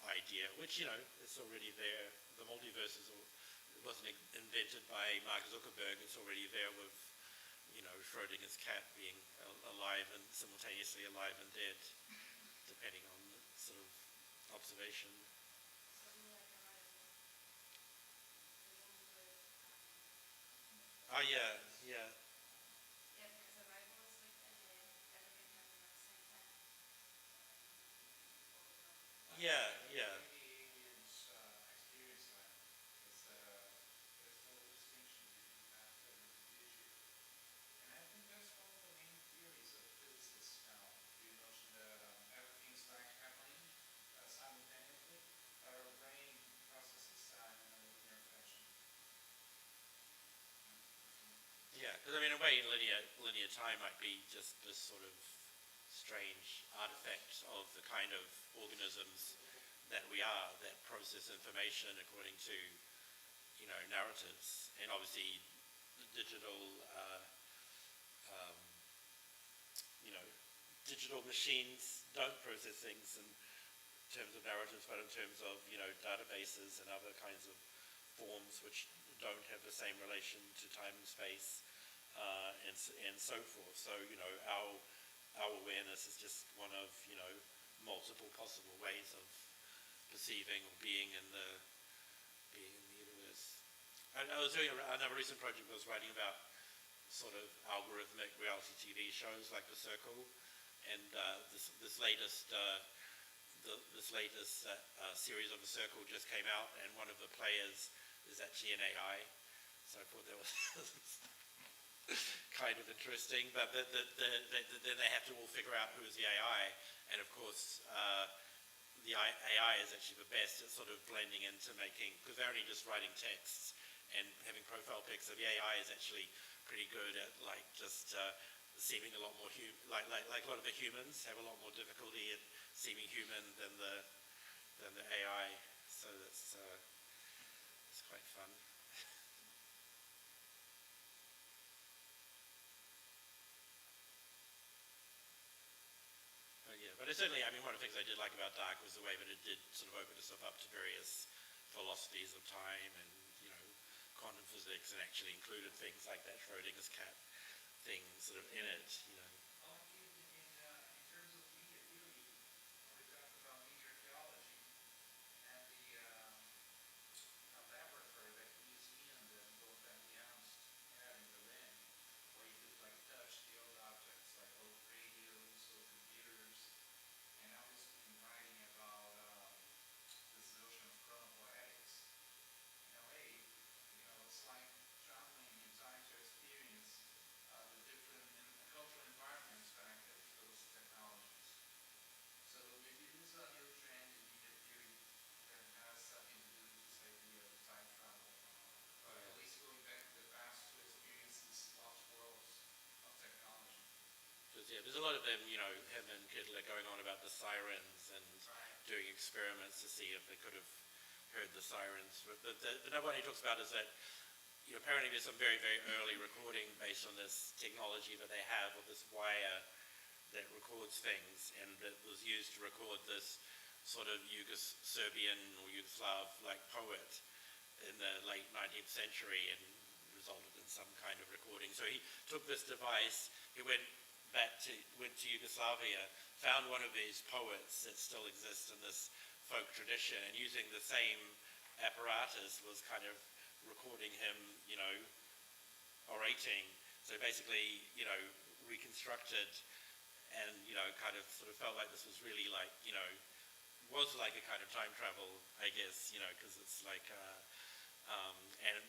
idea, which, you know, is already there. The multiverse wasn't invented by Mark Zuckerberg. It's already there with, you know, Schrodinger's cat being alive and simultaneously alive and dead, depending on sort of observation. Oh yeah, yeah. Yeah, yeah. Yeah, because I mean, in a way, linear time might be just this sort of strange artifact of the kind of organisms that we are, that process information according to, you know, narratives. And obviously, the digital, you know, digital machines don't process things in terms of narratives, but in terms of, you know, databases and other kinds of forms which don't have the same relation to time and space. And so forth. So, you know, our awareness is just one of, you know, multiple possible ways of perceiving or being in the universe. I was doing another recent project I was writing about sort of algorithmic reality TV shows like The Circle, and this latest series of The Circle just came out, and one of the players is actually an AI. So I thought that was kind of interesting, but then they have to all figure out who is the AI, and of course the AI is actually the best at sort of blending into making, because they're only just writing texts and having profile pics, so the AI is actually pretty good at like just seeming a lot more like a lot of the humans have a lot more difficulty at seeming human than the AI, so that's it's quite fun. But it certainly, I mean, one of the things I did like about Dark was the way that it did sort of open itself up to various philosophies of time and, you know, quantum physics, and actually included things like that Schrodinger's cat thing sort of in it, you know. Well, in terms of media theory, when we talk about media archaeology and the laboratory that Louis Wind and Wolfgang Ernst had in Berlin, where you could like touch the old objects, like old radios, old computers, and I was been writing about this notion of chronopoetics. In a way, it's like traveling in time to experience the different cultural environments connected to those technologies. So maybe there's a new trend in media theory that has something to do with this idea of time travel, or at least going back to the past to experience these lost worlds of technology. Because, yeah, there's a lot of them, you know, him and Kittler going on about the sirens and Right. doing experiments to see if they could have heard the sirens. But the number one he talks about is that, you know, apparently there's some very, very early recording based on this technology that they have of this wire that records things, and that was used to record this sort of Serbian or Yugoslav-like poet in the late 19th century, and resulted in some kind of recording. So he took this device, he went to Yugoslavia, found one of these poets that still exists in this folk tradition, and using the same apparatus was kind of recording him, you know, orating. So basically, you know, reconstructed, and, you know, kind of sort of felt like this was really like, you know, was like a kind of time travel, I guess, you know, because it's like,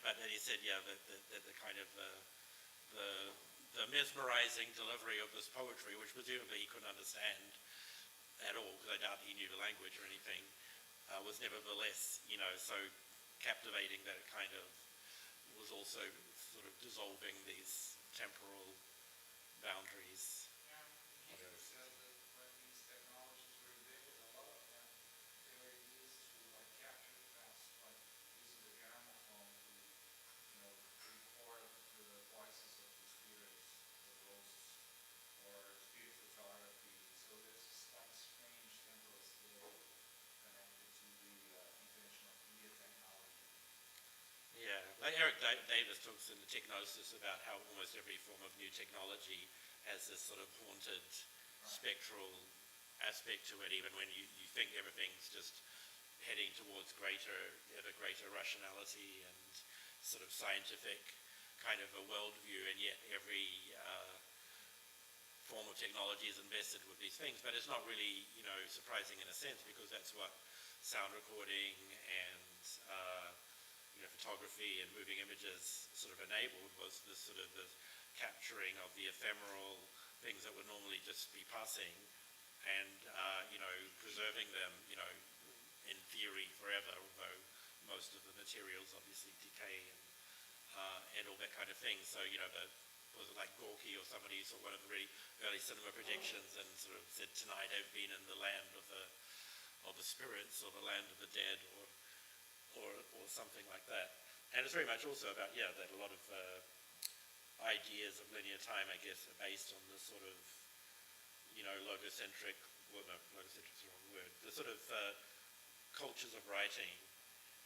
but then he said, yeah, the kind of the mesmerizing delivery of this poetry, which presumably he couldn't understand at all, because I doubt he knew the language or anything, was nevertheless, you know, so captivating that it kind of was also sort of dissolving these temporal boundaries. Yeah, Hitler said that when these technologies were invented, a lot of them, they were used to like capture the past, like using the gramophone to, record the voices of the spirits, the ghosts, or spirit photography. So there's this like strange temporal scale connected to the invention of media technology. Yeah, like Eric Davis talks in the Technosis about how almost every form of new technology has this sort of haunted spectral aspect to it, even when you think everything's just heading towards ever greater rationality and sort of scientific kind of a worldview, and yet every form of technology is invested with these things. But it's not really, you know, surprising in a sense, because that's what sound recording and photography and moving images sort of enabled, was this sort of the capturing of the ephemeral things that would normally just be passing, and preserving them, in theory forever, although most of the materials obviously decay and all that kind of thing. So, was it like Gorky or somebody saw one of the really early cinema projections and sort of said, "Tonight I've been in the land of the spirits, or the land of the dead," or something like that. And it's very much also about, that a lot of ideas of linear time, I guess, are based on this sort of, logocentric, well, no, logocentric's the wrong word, the sort of cultures of writing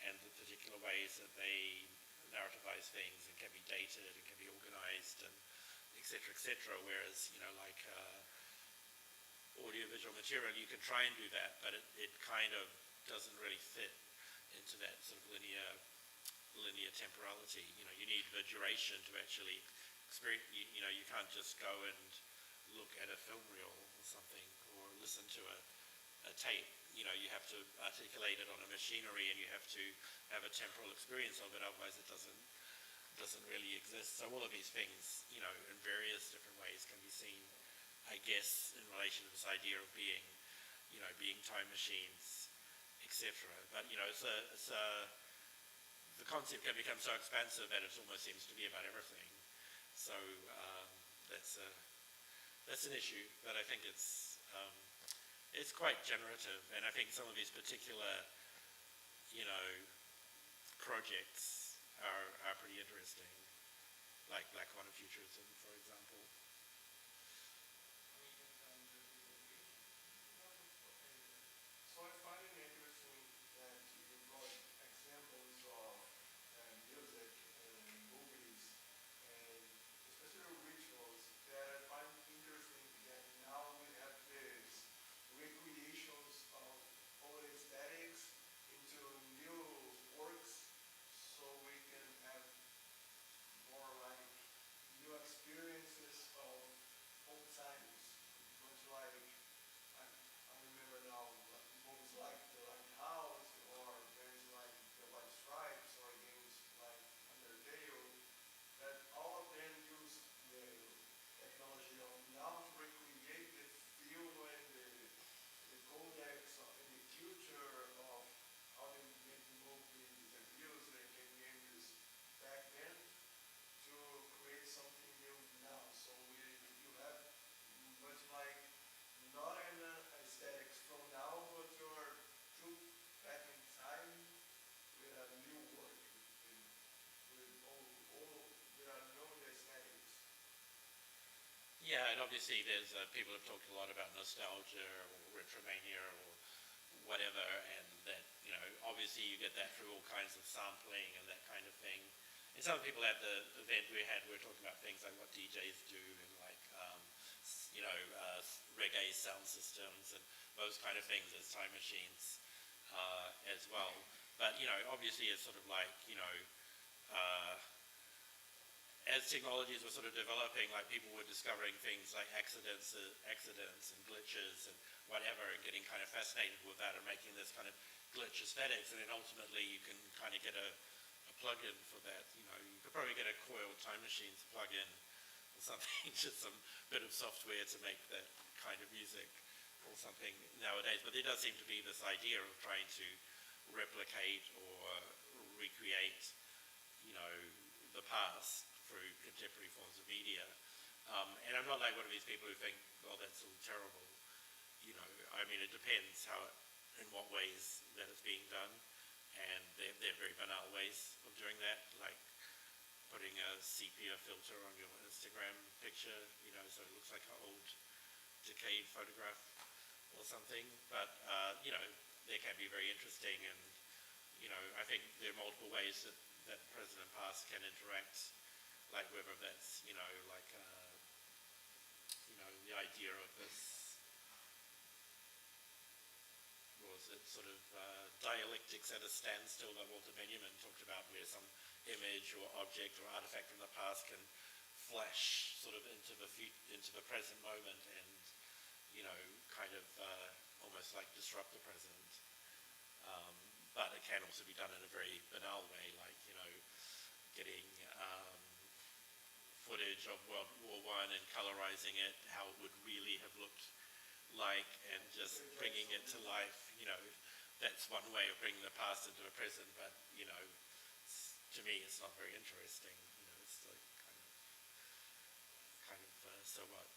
and the particular ways that they narrativize things and can be dated and can be organized and et cetera, whereas, like audiovisual material, you can try and do that, but it kind of doesn't really fit into that sort of linear temporality. You need the duration to actually experience. You can't just go and look at a film reel or something, or listen to a tape. You have to articulate it on a machinery, and you have to have a temporal experience of it, otherwise it doesn't really exist. So all of these things, in various different ways can be seen, I guess, in relation to this idea of being time machines, etc. But the concept can become so expansive that it almost seems to be about everything. So that's an issue, but I think it's quite generative, and I think some of these particular projects are pretty interesting, like Black Quantum Futurism, for example. So I find it interesting that you brought examples of music and movies and especially rituals Yeah, and obviously there's, people have talked a lot about nostalgia or retromania or whatever, and that, you know, obviously you get that through all kinds of sampling and that kind of thing. And some people at the event we had were talking about things like what DJs do and like, you know, reggae sound systems and those kind of things as time machines as well. But, you know, obviously it's sort of like, you know, as technologies were sort of developing, like people were discovering things like accidents and glitches and whatever, and getting kind of fascinated with that and making this kind of glitch aesthetics. And then ultimately you can kind of get a plug-in for that. You know, you could probably get a coiled time machine to plug in or something, just some bit of software to make that kind of music or something nowadays. But there does seem to be this idea of trying to replicate or recreate, you know, the past through contemporary forms of media. And I'm not like one of these people who think, oh, that's all terrible. You know, I mean, it depends in what ways that it's being done. And they're very banal ways of doing that, like putting a sepia filter on your Instagram picture, you know, so it looks like an old decayed photograph or something. But, you know, they can be very interesting, and, you know, I think there are multiple ways that present and past can interact, like whether that's, you know, like, you know, the idea of this, was it sort of dialectics at a standstill that Walter Benjamin talked about, where some image or object or artifact from the past can flash sort of into the present moment and, you know, kind of almost like disrupt the present. But it can also be done in a very banal way, like, you know, getting footage of World War I and colorizing it, how it would really have looked like, and just bringing it to life. You know, that's one way of bringing the past into the present, but, you know, to me it's not very interesting. You know, it's like kind of so what?